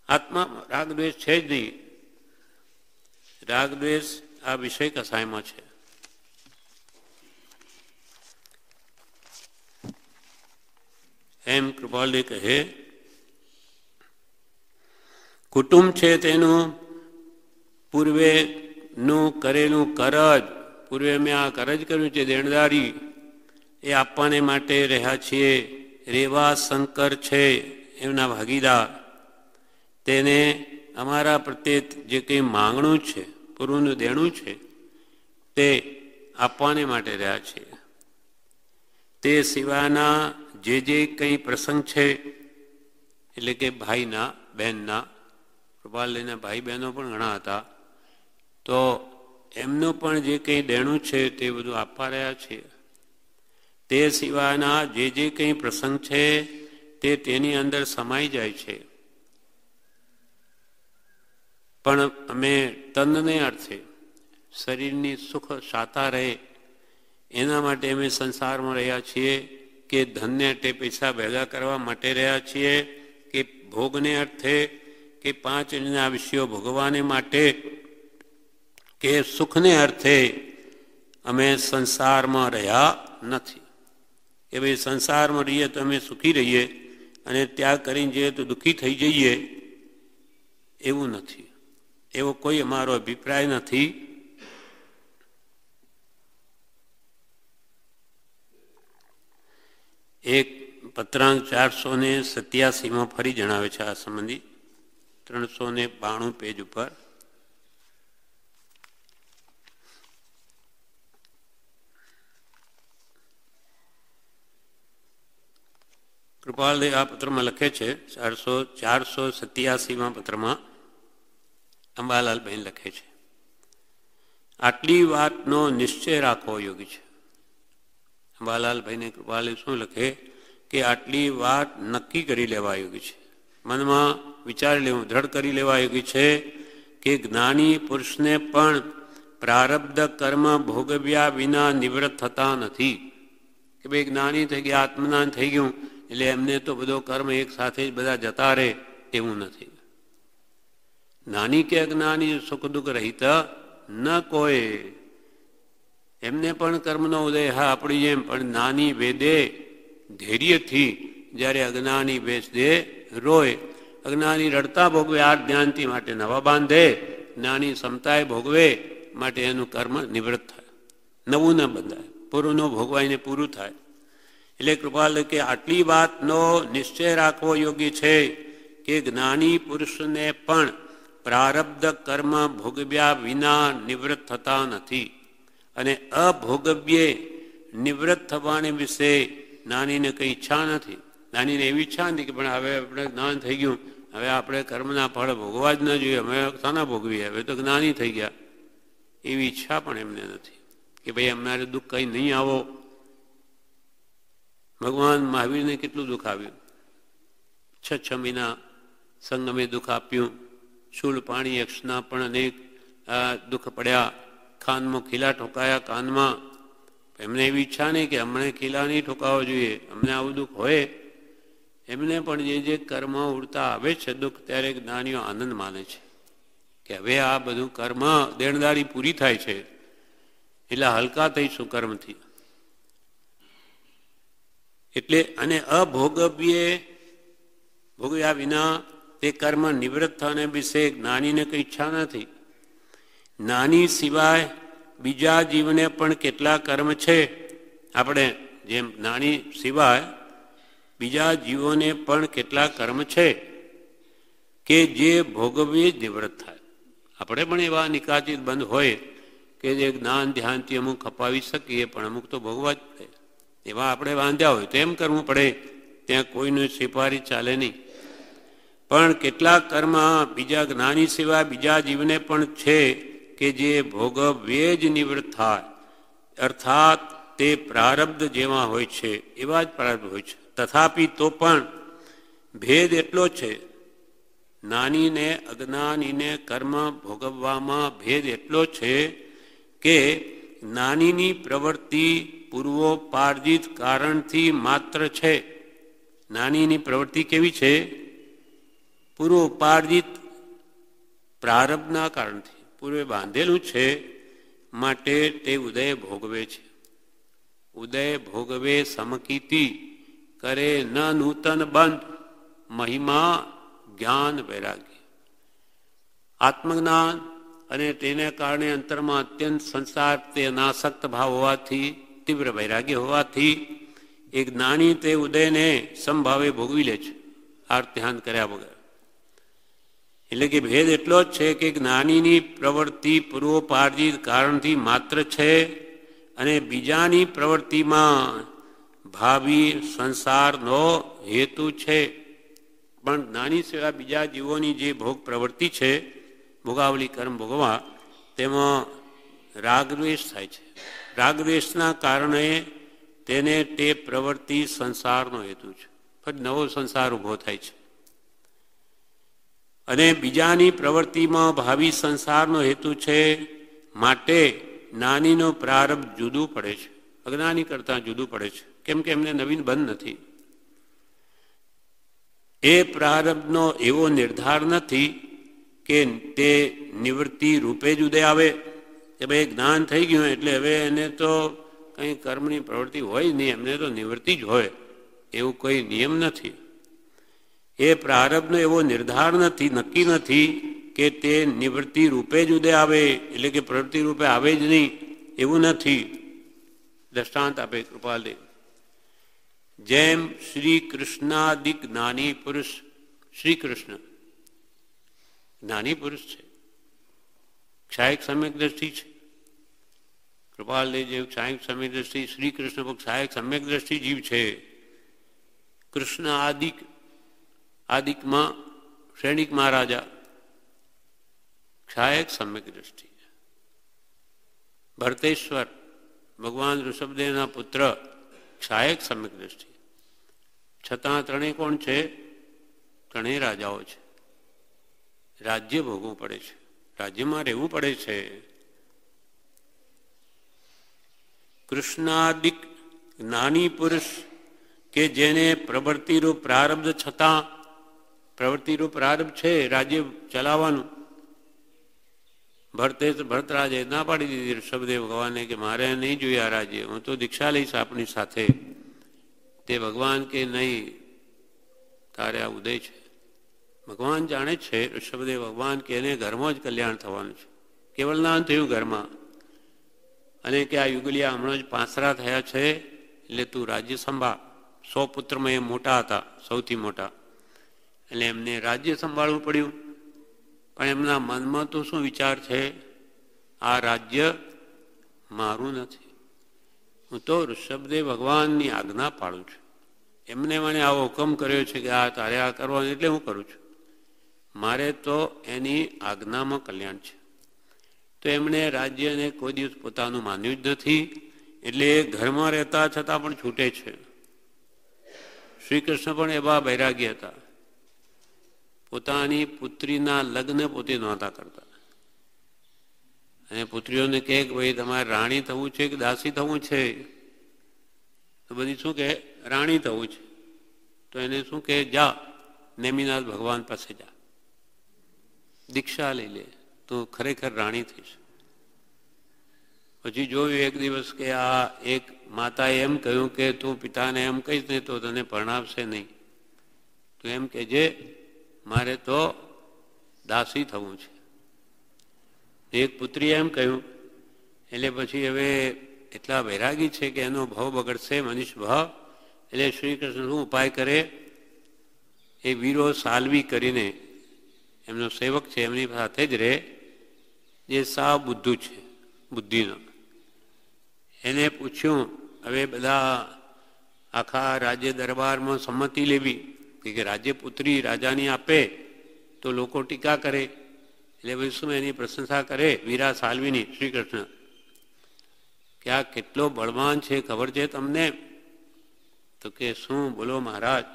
આત્મા રાગદ્વેષ છે જ નહીં. રાગદ્વેષ આ વિષય કસાયમાં છે. એમ કૃપાલદેવ કહે, કુટુંબ છે તેનું પૂર્વેનું કરેલું કરજ, પૂર્વે મેં આ કરજ કર્યું છે દેણદારી, એ આપવાને માટે રહ્યા છીએ. રેવા શંકર છે એમના ભાગીદાર, તેને અમારા પ્રત્યે જે કંઈ માંગણું છે, પૂર્વનું દેણું છે તે આપવાને માટે રહ્યા છીએ. તે સિવાયના જે કંઈ પ્રસંગ છે, એટલે કે ભાઈના બહેનના, કૃપાલદેવના ભાઈ બહેનો પણ ઘણા હતા, તો એમનું પણ જે કંઈ દેણું છે તે બધું આપવા રહ્યા છીએ. તે સિવાયના જે કંઈ પ્રસંગ છે તે તેની અંદર સમાઈ જાય છે. પણ અમે તનને અર્થે શરીરની સુખ શાતા રહે એના માટે અમે સંસારમાં રહ્યા છીએ, કે ધનને અર્થે પૈસા ભેગા કરવા માટે રહ્યા છીએ, કે ભોગને અર્થે, કે 5 વિષયો ભોગવાને માટે, કે સુખને અર્થે અમે સંસારમાં રહ્યા નથી. કે ભાઈ સંસારમાં રહીએ તો અમે સુખી રહીએ અને ત્યાગ કરીને જઈએ તો દુઃખી થઈ જઈએ, એવું નથી. એવો કોઈ અમારો અભિપ્રાય નથી. એક પત્રાંક 487 ફરી જણાવે છે આ સંબંધી, 392 પેજ ઉપર. કૃપાલદેવ આ પત્રમાં લખે છે, 487 પત્રમાં અંબાલાલબેન લખે છે, આટલી વાતનો નિશ્ચય રાખવો યોગ્ય છે. અંબાલાલભાઈને કૃપાલદેવ શું લખે કે આટલી વાત નક્કી કરી લેવા યોગ્ય છે, મનમાં વિચારી લેવું, દ્રઢ કરી લેવા યોગ્ય છે કે જ્ઞાની પુરુષને પણ પ્રારબ્ધ કર્મ ભોગવ્યા વિના નિવૃત્ત થતા નથી. કે ભાઈ જ્ઞાની થઈ ગયા, આત્મજ્ઞાન થઈ ગયું એટલે એમને તો બધો કર્મ એક સાથે જ બધા જતા રહે એવું નથી. જ્ઞાની કે અજ્ઞાની સુખ દુઃખ રહિત ન કોઈ, એમને પણ કર્મનો ઉદય હા આપણી જેમ, પણ જ્ઞાની વેદે ધૈર્યથી, જ્યારે અજ્ઞાની બેસદે રોય. અજ્ઞાની રડતા ભોગવે આ જ્ઞાનથી માટે નવા બાંધે, જ્ઞાની ક્ષમતાએ ભોગવે માટે એનું કર્મ નિવૃત્ત થાય, નવું ન બંધાય, પૂરું ન ભોગવાઈને પૂરું થાય. એટલે કૃપાલ કે આટલી વાતનો નિશ્ચય રાખવો યોગ્ય છે કે જ્ઞાની પુરુષને પણ પ્રારબ્ધ કર્મ ભોગવ્યા વિના નિવૃત્ત થતા નથી. અને અભોગવ્યે નિવૃત્ત થવાને વિશે જ્ઞાનીને કંઈ ઈચ્છા નથી. જ્ઞાનીને એવી ઈચ્છા નથી કે પણ હવે આપણે જ્ઞાન થઈ ગયું, હવે આપણે કર્મના ફળ ભોગવા જ ન જોઈએ, અમે શાના ભોગવીએ, હવે તો જ્ઞાની થઈ ગયા, એવી ઈચ્છા પણ એમને નથી કે ભાઈ અમારે દુઃખ કંઈ નહીં આવો. ભગવાન મહાવીરને કેટલું દુઃખ આવ્યું, 6 મહિના સંગમે દુઃખ આપ્યું, શૂળ પાણી યક્ષના પણ અનેક દુઃખ પડ્યા, કાનમાં ખીલા ઠોકાયા કાનમાં. એમને એવી ઈચ્છા નહીં કે અમને ખીલા નહીં ઠોકાવો જોઈએ, અમને આવું દુઃખ હોય. એમને પણ જે કર્મ ઉડતા આવે છે દુઃખ, ત્યારે જ્ઞાનીઓ આનંદ માને છે કે હવે આ બધું કર્મ દેણદારી પૂરી થાય છે એટલે હલકા થઈશું કર્મથી. એટલે અને અભોગવ્યે ભોગવ્યા વિના તે કર્મ નિવૃત્ત થવાને વિશે જ્ઞાનીને કંઈ ઈચ્છા નથી. જ્ઞાની સિવાય બીજા જીવને પણ કેટલા કર્મ છે, આપણે જેમ જ્ઞાની સિવાય બીજા જીવોને પણ કેટલા કર્મ છે કે જે ભોગવી જ નિવૃત્ત થાય. આપણે પણ એવા નિકાચિત બંધ હોય કે જે જ્ઞાન ધ્યાનથી અમુક ખપાવી શકીએ, પણ અમુક તો ભોગવા જ પડે. એવા આપણે બાંધ્યા હોય તો એમ કરવું પડે, ત્યાં કોઈનું સિફારી ચાલે નહીં. પણ કેટલાક કર્મ બીજા જ્ઞાની સિવાય બીજા જીવને પણ છે કે જે ભોગવ્યે જ નિવૃત્ત થાય, અર્થાત તે પ્રારબ્ધ જેવા હોય છે એવા જ પ્રારબ્ધ હોય છે. તથાપિ તો પણ ભેદ એટલો છે, જ્ઞાનીને અજ્ઞાનીને કર્મ ભોગવવામાં ભેદ એટલો છે કે જ્ઞાનીની પ્રવૃત્તિ પૂર્વોપાર્જિત કારણથી માત્ર છે. જ્ઞાનીની પ્રવૃત્તિ કેવી છે? પૂર્વોપાર્જિત પ્રારબ્ધના કારણથી, પૂર્વે બાંધેલું છે માટે તે ઉદય ભોગવે છે. ઉદય ભોગવે સમકીતિ કરે ન નૂતન બંધ મહિમા જ્ઞાન વૈરાગ્ય. આત્મજ્ઞાન અને તેને કારણે અંતરમાં અત્યંત સંસાર તે અનાસક્ત ભાવ હોવાથી, તીવ્ર વૈરાગ્ય હોવાથી એ જ્ઞાની તે ઉદયને સમભાવે ભોગવી લે છે, આર્ત ધ્યાન કર્યા વગર. એટલે કે ભેદ એટલો જ છે કે જ્ઞાનીની પ્રવૃત્તિ પૂર્વોપાર્જિત કારણથી માત્ર છે અને બીજાની પ્રવૃત્તિમાં ભાવિ સંસારનો હેતુ છે. પણ જ્ઞાની સિવાય બીજા જીવોની જે ભોગ પ્રવૃત્તિ છે, ભોગાવલી કર્મ ભોગવા, તેમાં રાગદ્વેષ થાય છે. રાગદ્વેષના કારણે તેને તે પ્રવૃત્તિ સંસારનો હેતુ છે, ફરી નવો સંસાર ઊભો થાય છે. અને બીજાની પ્રવૃત્તિમાં ભાવિ સંસારનો હેતુ છે માટે જ્ઞાનીનો પ્રારબ્ધ જુદું પડે છે, અજ્ઞાની કરતાં જુદું પડે છે. કેમ કે એમને નવીન બંધ નથી. એ પ્રારબ્ધનો એવો નિર્ધાર નથી કે તે નિવૃત્તિ રૂપે જ ઉદય આવે કે ભાઈ જ્ઞાન થઈ ગયું એટલે હવે એને તો કંઈ કર્મની પ્રવૃત્તિ હોય નહીં, એમને તો નિવૃત્તિ જ હોય, એવું કોઈ નિયમ નથી. એ પ્રારબ્ધનો એવો નિર્ધાર નથી, નક્કી નથી કે તે નિવૃત્તિ રૂપે જ ઉદય આવે, એટલે કે પ્રવૃત્તિ રૂપે આવે જ નહીં, એવું નથી. દ્રષ્ટાંત આપે કૃપાલદેવ. જેમ શ્રી કૃષ્ણાદિક જ્ઞાની પુરુષ, શ્રી કૃષ્ણ જ્ઞાની પુરુષ છે, ક્ષાયક સમ્યક દ્રષ્ટિ છે. કૃપાલદેવ જેવું ક્ષાયક સમ્યક દ્રષ્ટિ, શ્રી કૃષ્ણ પણ ક્ષાયક સમ્યક દ્રષ્ટિ જીવ છે. કૃષ્ણ આદિક, આદિકમાં શ્રેણિક મહારાજા, ક્ષાયક સમ્યક દ્રષ્ટિ. ભરતેશ્વર ભગવાન ઋષભદેવના પુત્ર, ક્ષાયક સમ્યક દ્રષ્ટિ. છતાં ત્રણેય કોણ છે? ત્રણેય રાજાઓ છે. રાજ્ય ભોગવવું પડે છે, રાજ્યમાં રહેવું પડે છે. કૃષ્ણાદિક જ્ઞાની પુરુષ કે જેને પ્રવૃત્તિરૂપ પ્રારબ્ધ છતાં, પ્રવૃત્તિરૂપ પ્રારબ્ધ છે રાજ્ય ચલાવવાનું. ભરતરાજે ના પાડી દીધી ઋષભદેવ ભગવાનને કે મારે નહીં જોઈએ આ રાજ્ય, હું તો દીક્ષા લઈશ આપની સાથે. તે ભગવાન કે નહીં, તારે આ ઉદય છે. ભગવાન જાણે છે, ઋષભદેવ ભગવાન કે એને ઘરમાં જ કલ્યાણ થવાનું છે. કેવલ નામ થયું ઘરમાં, અને કે આ યુગલિયા હમણાં જ પાંસરા થયા છે એટલે તું રાજ્ય સંભાળ. 100 પુત્રમાં એ મોટા હતા, સૌથી મોટા, એટલે એમને રાજ્ય સંભાળવું પડ્યું. પણ એમના મનમાં તો શું વિચાર છે? આ રાજ્ય મારું નથી, હું તો ઋષભદેવ ભગવાનની આજ્ઞા પાડું છું. એમને મને આવો હુકમ કર્યો છે કે આ તારે આ કરવાનું, એટલે હું કરું છું. મારે તો એની આજ્ઞામાં કલ્યાણ છે. તો એમણે રાજ્યને કોઈ દિવસ પોતાનું માન્યું જ નથી, એટલે ઘરમાં રહેતા છતાં પણ છૂટે છે. શ્રી કૃષ્ણ પણ એવા વૈરાગ્ય હતા, પોતાની પુત્રીના લગ્ન પોતે નહોતા કરતા. અને પુત્રીઓને કહે કે ભાઈ તમારે રાણી થવું છે કે દાસી થવું છે? તો બધી શું કહે? રાણી થવું છે. તો એને શું કહે? જા નેમિનાથ ભગવાન પાસે જા, દીક્ષા લઈ લે, તો ખરેખર રાણી થઈશ. પછી જોયું એક દિવસ કે આ એક માતાએ એમ કહ્યું કે તું પિતાને એમ કહીશ ને તો તને પરણાવશે નહીં. તો એમ કે જે મારે તો દાસી થવું છે. એક પુત્રીએ એમ કહ્યું, એટલે પછી હવે એટલા વૈરાગી છે કે એનો ભાવ બગડશે, મનુષ્ય ભાવ. એટલે શ્રી કૃષ્ણ શું ઉપાય કરે? એ વીરો સાલવી કરીને એમનો સેવક છે, એમની સાથે જ રહે, જે સાવ બુદ્ધુ છે, બુદ્ધિનો. એને પૂછ્યું, હવે બધા આખા રાજ્ય દરબારમાં સંમતિ લેવી કે રાજ્ય પુત્રી રાજાની આપે તો લોકો ટીકા કરે, એટલે પછી શું એની પ્રશંસા કરે વીરા સાલવીની શ્રી કૃષ્ણ, કે આ કેટલો બળવાન છે ખબર છે તમને? તો કે શું? બોલો મહારાજ.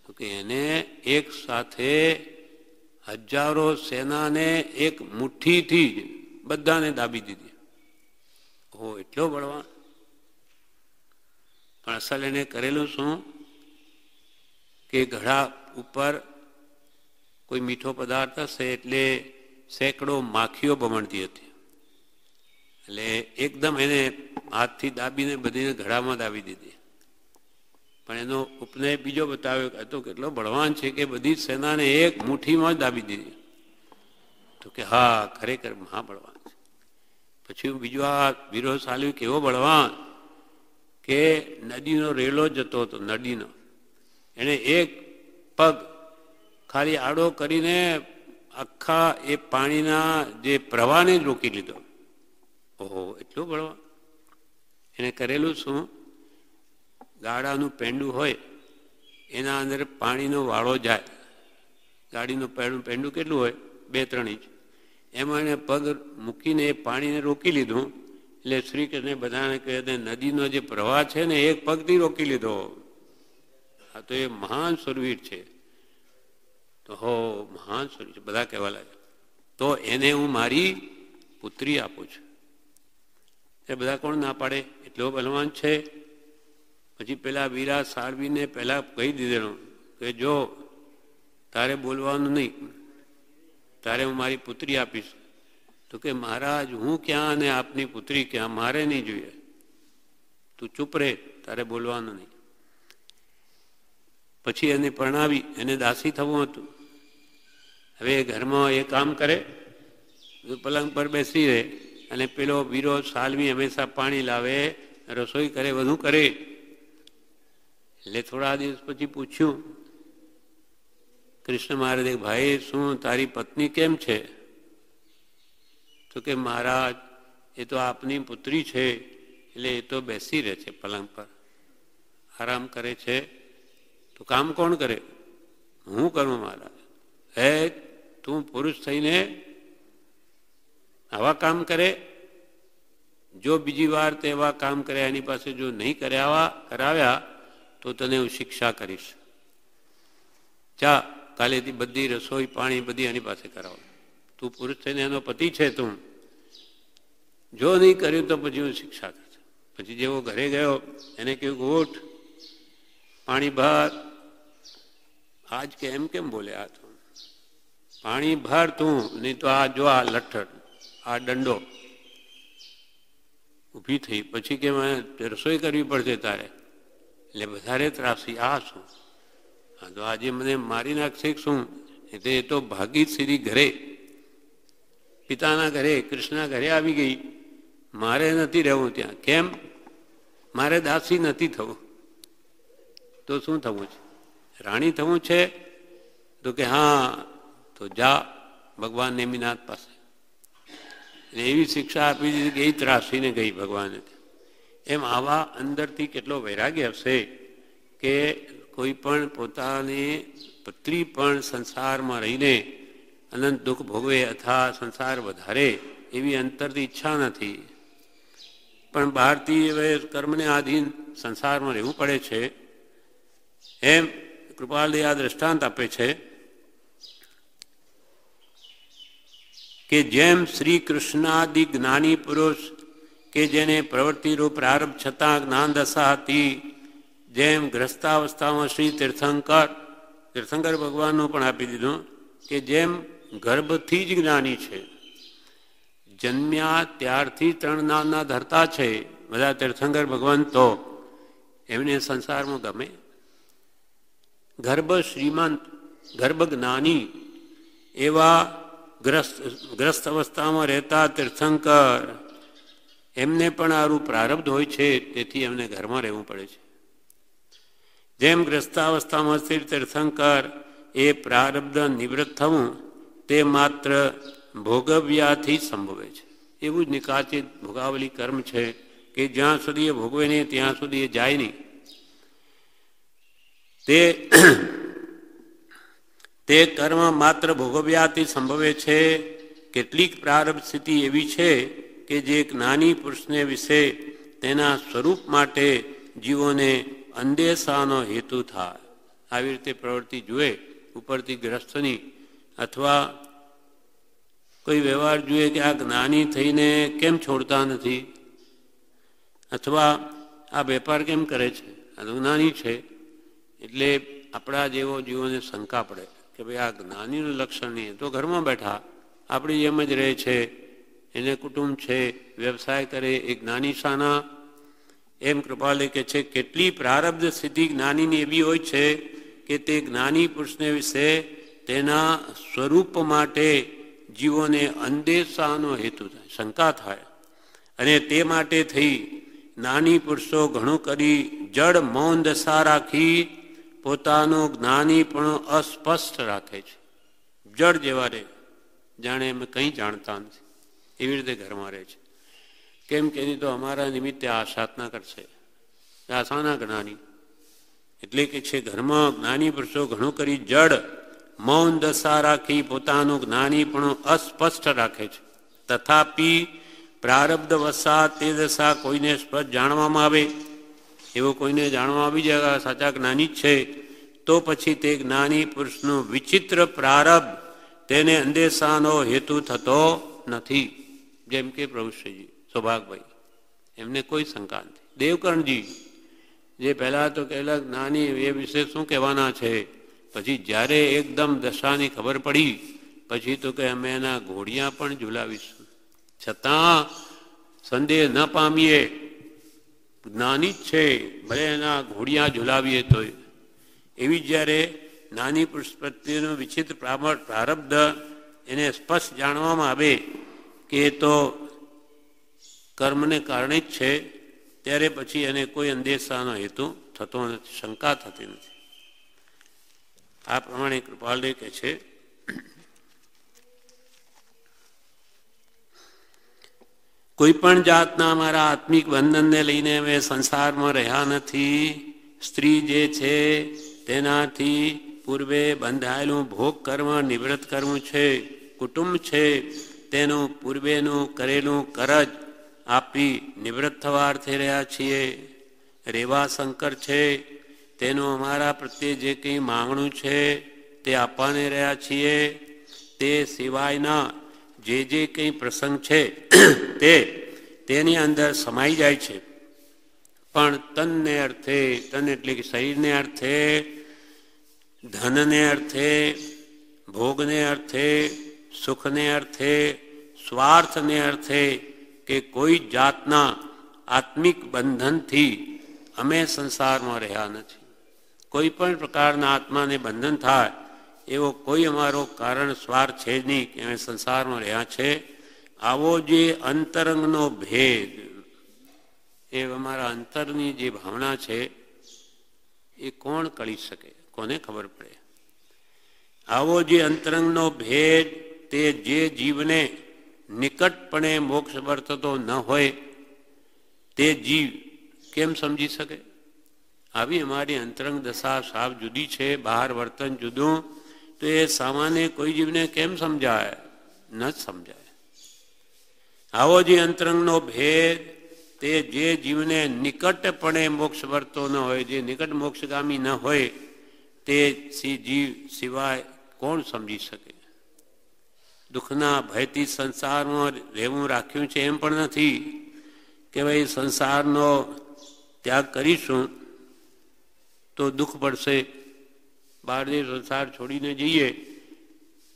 તો કે એને એક સાથે હજારો સેનાને એક મુઠ્ઠીથી જ બધાને દાબી દીધી. એટલો બળવાન. પણ અસલ એને કરેલું શું કે ઘડા ઉપર કોઈ મીઠો પદાર્થ હશે એટલે સેંકડો માખીઓ બમણતી હતી. એટલે એકદમ એને હાથથી દાબીને બધીને ઘડામાં દાબી દીધી. પણ એનો ઉપનય બીજો બતાવ્યો કે તો કેટલો બળવાન છે કે બધી સેનાને એક મુઠ્ઠીમાં જ દાબી દીધી. તો કે હા, ખરેખર મહાબળવાન છે. પછી બીજો આ વિરોધ ચાલ્યું કેવો બળવાન કે નદીનો રેલો જતો હતો, નદીનો. એને એક પગ ખાલી આડો કરીને આખા એ પાણીના જે પ્રવાહને જ રોકી લીધો. ઓહો, એટલું બળવાન. એને કરેલું શું, ગાડાનું પેંડું હોય એના અંદર પાણીનો વાળો જાય. ગાડીનું પેંડું કેટલું હોય, 2-3 ઇંચ. એમાં એને પગ મૂકીને એ પાણીને રોકી લીધું. એટલે શ્રી કૃષ્ણે બધાને કહે નદીનો જે પ્રવાહ છે ને એક પગથી રોકી લીધો. આ તો એ મહાન સુરવીર છે. તો હો, મહાન સુરવીર છે બધા કહેવા લાગે. તો એને હું મારી પુત્રી આપું છું. એ બધા કોણ ના પાડે, એટલો બલવાન છે. પછી પેલા વીરા સાળવીને પેલા કહી દીધેલું કે જો તારે બોલવાનું નહીં, તારે હું મારી પુત્રી આપીશ. તો કે મહારાજ હું ક્યાં અને આપની પુત્રી ક્યાં, મારે નહીં જોઈએ, તું ચૂપ રહે, તારે બોલવાનું નહીં. પછી એને પરણાવી, એને દાસી થવું હતું. હવે ઘરમાં એ કામ કરે, પલંગ પર બેસી રહે અને પેલો વીરો સાલવી હંમેશા પાણી લાવે, રસોઈ કરે, બધું કરે. એટલે થોડા દિવસ પછી પૂછ્યું કૃષ્ણ મહારાજે, ભાઈ શું તારી પત્ની કેમ છે? તો કે મહારાજ એ તો આપની પુત્રી છે, એટલે એ તો બેસી રહે છે પલંગ પર, આરામ કરે છે. તો કામ કોણ કરે? હું કરું મહારાજ. હે, તું પુરુષ થઈને આવા કામ કરે? જો બીજી વાર તેવા કામ કર્યા એની પાસે જો નહીં કરાવ્યા તો તને હું શિક્ષા કરીશ. જા, કાલેથી બધી રસોઈ પાણી બધી એની પાસે કરાવો. તું પુરુષ થઈને એનો પતિ છે, તું જો નહીં કર્યું તો પછી હું શિક્ષા કરશે. પછી જેવો ઘરે ગયો એને કહ્યું ઉઠ, પાણી ભર. આજ કે એમ કેમ બોલે? આ તો પાણી ભર તું, નહીં તો આ જો આ લઠ્ઠર, આ દંડો. ઊભી થઈ. પછી કે રસોઈ કરવી પડશે તારે. એટલે વધારે ત્રાસી. આ શું? હા, તો આજે મને મારી નાખશે શું? એટલે એ તો ભાગી સીધી ઘરે, પિતાના ઘરે, કૃષ્ણના ઘરે આવી ગઈ. મારે નથી રહેવું ત્યાં. કેમ? મારે દાસી નથી થવું. તો શું થવું છે? રાણી થવું છે? તો કે હા, તો જા ભગવાન નેમિનાથ પાસે. એવી શિક્ષા આપી દીધી કે એ ત્રાસીને ગઈ ભગવાને. એમ આવા અંદરથી કેટલો વૈરાગ્ય હશે કે કોઈ પણ પોતાની પુત્રી પણ સંસારમાં રહીને અનંત દુઃખ ભોગવે અથવા સંસાર વધારે એવી અંતરથી ઈચ્છા નથી. પણ બહારથી હવે કર્મને આધીન સંસારમાં રહેવું પડે છે. એમ કૃપાલદેવ આ દ્રષ્ટાંત આપે છે કે જેમ શ્રી કૃષ્ણાદિ જ્ઞાની પુરુષ કે જેને પ્રવૃત્તિરૂપ પ્રારંભ છતાં જ્ઞાન દશા હતી, જેમ ગ્રસ્તાવસ્થામાં શ્રી તીર્થંકર ભગવાનનું પણ આપી દીધું કે જેમ ગર્ભથી જ જ્ઞાની છે, જન્મ્યા ત્યારથી 3 નામના ધરતા છે બધા તીર્થંકર ભગવાન. તો એમને સંસારમાં ગમે. ગર્ભ શ્રીમંત, ગર્ભ જ્ઞાની એવા ગ્રસ્ત અવસ્થામાં રહેતા તીર્થંકર, એમને પણ આરું પ્રારબ્ધ હોય છે, તેથી એમને ઘરમાં રહેવું પડે છે. જેમ ગ્રસ્તાવસ્થામાં સ્થિર તીર્થંકર એ પ્રારબ્ધ નિવૃત્ત થવું તે માત્ર ભોગવ્યાથી સંભવે છે. એવું જ નિકાચિત ભોગાવલી કર્મ છે કે જ્યાં સુધી એ ભોગવે નહીં ત્યાં સુધી એ જાય નહીં. તે કર્મ માત્ર ભોગવ્યાથી સંભવે છે. કેટલીક પ્રારબ્ધ સ્થિતિ એવી છે કે જે જ્ઞાની પુરુષને વિશે તેના સ્વરૂપ માટે જીવોને અંદેશાનો હેતુ થાય. આવી રીતે પ્રવૃત્તિ જુએ ઉપરથી ગ્રસ્તની, અથવા કોઈ વ્યવહાર જુએ કે આ જ્ઞાની થઈને કેમ છોડતા નથી, અથવા આ વેપાર કેમ કરે છે, આ તો જ્ઞાની છે. એટલે આપણા જેવો જીવોને શંકા પડે કે ભાઈ આ જ્ઞાનીનું લક્ષણ નહીં, તો ઘરમાં બેઠા આપણી જેમ જ રહે છે, એને કુટુંબ છે, વ્યવસાય કરે, એ જ્ઞાની શાના? એમ કૃપાલે કહે છે કેટલી પ્રારબ્ધ સ્થિતિ જ્ઞાનીની એવી હોય છે કે તે જ્ઞાની પુરુષને વિશે તેના સ્વરૂપ માટે જીવોને અંદેશાનો હેતુ થાય, શંકા થાય. અને તે માટે થઈ જ્ઞાની પુરુષો ઘણું કરી જડ મૌન દશા રાખી પોતાનું જ્ઞાની પણ અસ્પષ્ટ રાખે છે. જડ જેવા રે, જાણે એમ કંઈ જાણતા નથી, એવી રીતે ઘરમાં રહે છે. કેમ કે એની તો અમારા નિમિત્તે આ સાધના કરશે, આસાના જ્ઞાની. એટલે કે છે ઘરમાં જ્ઞાની પુરુષો ઘણું કરી જડ મૌન દશા રાખી પોતાનું જ્ઞાની પણ અસ્પષ્ટ રાખે છે. તથાપિ પ્રારબ્ધ વસા તે દશા કોઈને સ્પષ્ટ જાણવામાં આવે, એવો કોઈને જાણવા આવી જાય સાચા જ્ઞાની જ છે, તો પછી તે જ્ઞાની પુરુષનું વિચિત્ર પ્રારબ્ધ તેને અંદેશાનો હેતુ થતો નથી. જેમ કે પ્રભુશ્રીજી સૌભાગભાઈ, એમને કોઈ શંકા નથી. દેવકર્ણજી જે પહેલા તો કહેલા જ્ઞાની એ વિશે શું કહેવાના છે, પછી જ્યારે એકદમ દશાની ખબર પડી પછી તો કે અમે એના ઘોડિયા પણ ઝુલાવીશું, છતાં સંદેહ ન પામીએ, જ્ઞાની જ છે, ભલે એના ઘોડિયા ઝુલાવીએ તો. એવી જ્યારે જ્ઞાની પુરુષ પ્રત્યેનું વિચિત્ર પ્રારબ્ધ એને સ્પષ્ટ જાણવામાં આવે કે એ તો કર્મને કારણે જ છે, ત્યારે પછી એને કોઈ અંદેશાનો હેતુ થતો નથી, શંકા થતી નથી. આ પ્રમાણે કૃપાલદેવ કહે છે કોઈ પણ જાતના અમારા આત્મિક બંધનને લઈને અમે સંસારમાં રહ્યા નથી. સ્ત્રી જે છે તેનાથી પૂર્વે બંધાયેલું ભોગ કર્મ નિવૃત્ત કરવું છે. કુટુંબ છે તેનું પૂર્વેનું કરેલું કરજ આપી નિવૃત્ત થવા અર્થે રહ્યા છીએ. રેવા શંકર છે તેનું અમારા પ્રત્યે જે કંઈ માંગણું છે તે આપવાને રહ્યા છીએ. તે સિવાયના જે કંઈ પ્રસંગ છે તેની અંદર સમાઈ જાય છે. પણ તનને અર્થે, તન એટલે કે શરીરને અર્થે, ધનને અર્થે, ભોગને અર્થે, સુખને અર્થે, સ્વાર્થને અર્થે કે કોઈ જાતના આત્મિક બંધનથી અમે સંસારમાં રહ્યા નથી. કોઈ પણ પ્રકારના આત્માને બંધન થાય એવો કોઈ અમારો કારણ સ્વાર્થ છે જ નહીં કે અમે સંસારમાં રહ્યા છે. આવો જે અંતરંગનો ભેદ, એ અમારા અંતરની જે ભાવના છે એ કોણ કળી શકે, કોને ખબર પડે? આવો જે અંતરંગનો ભેદ તે જે જીવને નિકટપણે મોક્ષ વર્તતો ન હોય તે જીવ કેમ સમજી શકે? આવી અમારી અંતરંગ દશા સાવ જુદી છે, બહાર વર્તન જુદું, તો એ સામાન્ય કોઈ જીવને કેમ સમજાય? ન જ સમજાય. આવો જે અંતરંગનો ભેદ તે જે જીવને નિકટપણે મોક્ષ વર્તો ન હોય, જે નિકટ મોક્ષગામી ન હોય તે જીવ સિવાય કોણ સમજી શકે? દુઃખના ભયથી સંસારમાં રહેવું રાખ્યું છે એમ પણ નથી કે ભાઈ સંસારનો ત્યાગ કરીશું તો દુઃખ પડશે, બહાર જે સંસાર છોડીને જઈએ,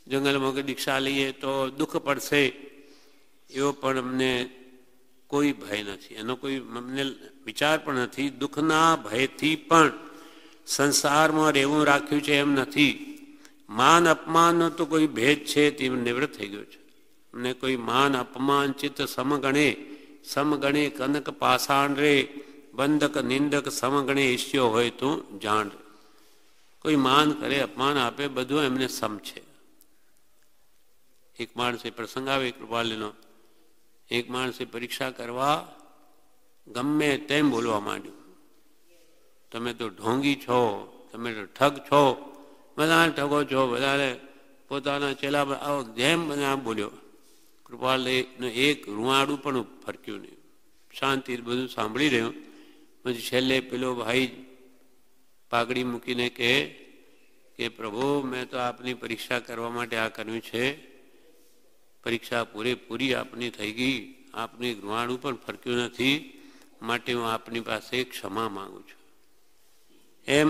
જંગલમાં કે દીક્ષા લઈએ તો દુઃખ પડશે, એવો પણ અમને કોઈ ભય નથી, એનો કોઈ અમને વિચાર પણ નથી. દુઃખના ભયથી પણ સંસારમાં રહેવું રાખ્યું છે એમ નથી. માન અપમાનનો તો કોઈ ભેદ છે તે નિવૃત્ત થઈ ગયો છે. અમને કોઈ માન અપમાન ચિત્ત સમગણે કનક પાષાણ રે, બંધક નિંદક સમગણે ઈશ્યો હોય તો જાણ. કોઈ માન કરે, અપમાન આપે, બધું એમને સમ છે. એક માણસે પ્રસંગ આવે કૃપાલીનો, એક માણસે પરીક્ષા કરવા ગમે તેમ બોલવા માંડ્યું, તમે તો ઢોંગી છો, તમે તો ઠગ છો, બધાને ઠગો છો, બધાને પોતાના ચેલા આવો જેમ બધા બોલ્યો. કૃપાલયનું એક રૂવાડું પણ ફરક્યું નહીં, શાંતિ બધું સાંભળી રહ્યું. પછી છેલ્લે પેલો ભાઈ પાઘડી મૂકીને કહે કે પ્રભુ મેં તો આપની પરીક્ષા કરવા માટે આ કર્યું છે, પરીક્ષા પૂરેપૂરી આપની થઈ ગઈ, આપની રૂવાડું પણ ફરક્યું નથી, માટે હું આપની પાસે ક્ષમા માંગુ છું. એમ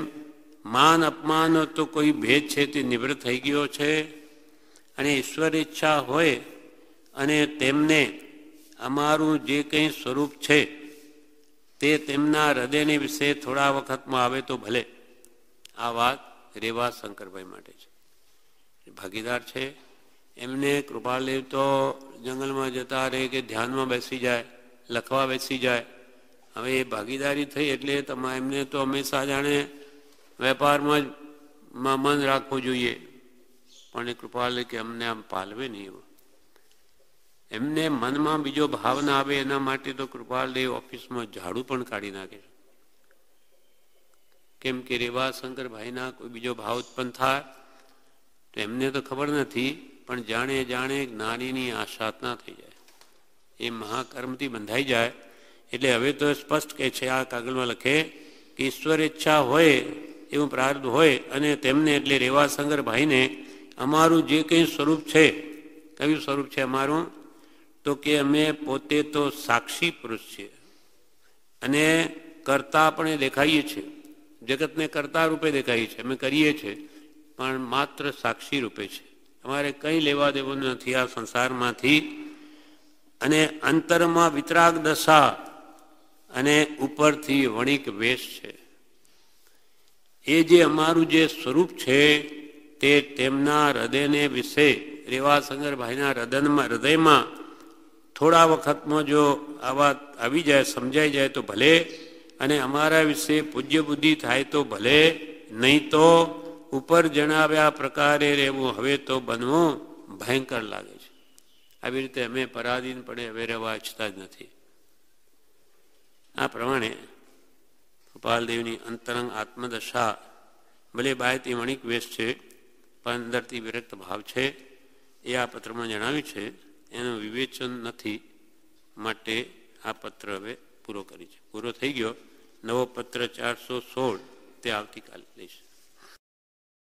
માન અપમાન તો કોઈ ભેદ છે તે નિવૃત્ત થઈ ગયો છે, અને ઈશ્વર ઈચ્છા હોય અને તેમને અમારું જે કંઈ સ્વરૂપ છે તે તેમના હૃદયને વિશે થોડા વખતમાં આવે તો ભલે. આ વાત રેવા શંકરભાઈ માટે છે, ભાગીદાર છે. એમને કૃપાલદેવ તો જંગલમાં જતા રહે કે ધ્યાનમાં બેસી જાય, લખવા બેસી જાય. હવે એ ભાગીદારી થઈ એટલે એમને તો હંમેશા જાણે વેપારમાં જ મન રાખવું જોઈએ, પણ એ કૃપાલદેવ કે અમને આમ પાલવે નહીં. એવું એમને મનમાં બીજો ભાવ ના આવે એના માટે તો કૃપાલદેવ ઓફિસમાં ઝાડુ પણ કાઢી નાખે છે. કેમ કે રેવા શંકરભાઈના કોઈ બીજો ભાવ ઉત્પન્ન થાય તો એમને તો ખબર નથી, પણ જાણે જાણે જ્ઞાનીની આશાતના થઈ જાય, એ મહાકર્મથી બંધાઈ જાય. એટલે હવે તો સ્પષ્ટ કહે છે, આ કાગળમાં લખે કે ઈશ્વર ઈચ્છા હોય એવું પ્રારબ્ધ હોય અને તેમને એટલે રેવા શંકરભાઈને અમારું જે કંઈ સ્વરૂપ છે. કયું સ્વરૂપ છે અમારું? તો કે અમે પોતે તો સાક્ષી પુરુષ છીએ અને કરતા પણ દેખાઈએ છીએ, જગતને કરતા રૂપે દેખાઈએ છીએ, અમે કરીએ છીએ, પણ માત્ર સાક્ષી રૂપે છે. અમારે કંઈ લેવા દેવું નથી આ સંસારમાંથી. અને અંતરમાં વિતરાગ દશા અને ઉપરથી વણિક વેશ છે. એ જે અમારું જે સ્વરૂપ છે તે તેમના હૃદયને વિશે રેવા શંકરભાઈના હૃદયમાં થોડા વખતમાં જો આ વાત આવી જાય, સમજાઈ જાય તો ભલે, અને અમારા વિશે પૂજ્ય બુદ્ધિ થાય તો ભલે, નહીં તો ઉપર જણાવ્યા પ્રકારે રહેવું હવે તો બનવું ભયંકર લાગે છે. આવી રીતે અમે પરાધીનપણે હવે રહેવા ઈચ્છતા જ નથી. આ પ્રમાણે કૃપાલદેવની અંતરંગ આત્મદશા ભલે બાયથી વણિક વેશ છે પણ અંદરથી વિરક્ત ભાવ છે, એ આ પત્રમાં જણાવ્યું છે. એનું વિવેચન નથી માટે આ પત્ર હવે પૂરો થઈ ગયો. નવો પત્ર 416 તે આવતીકાલે લઈશ.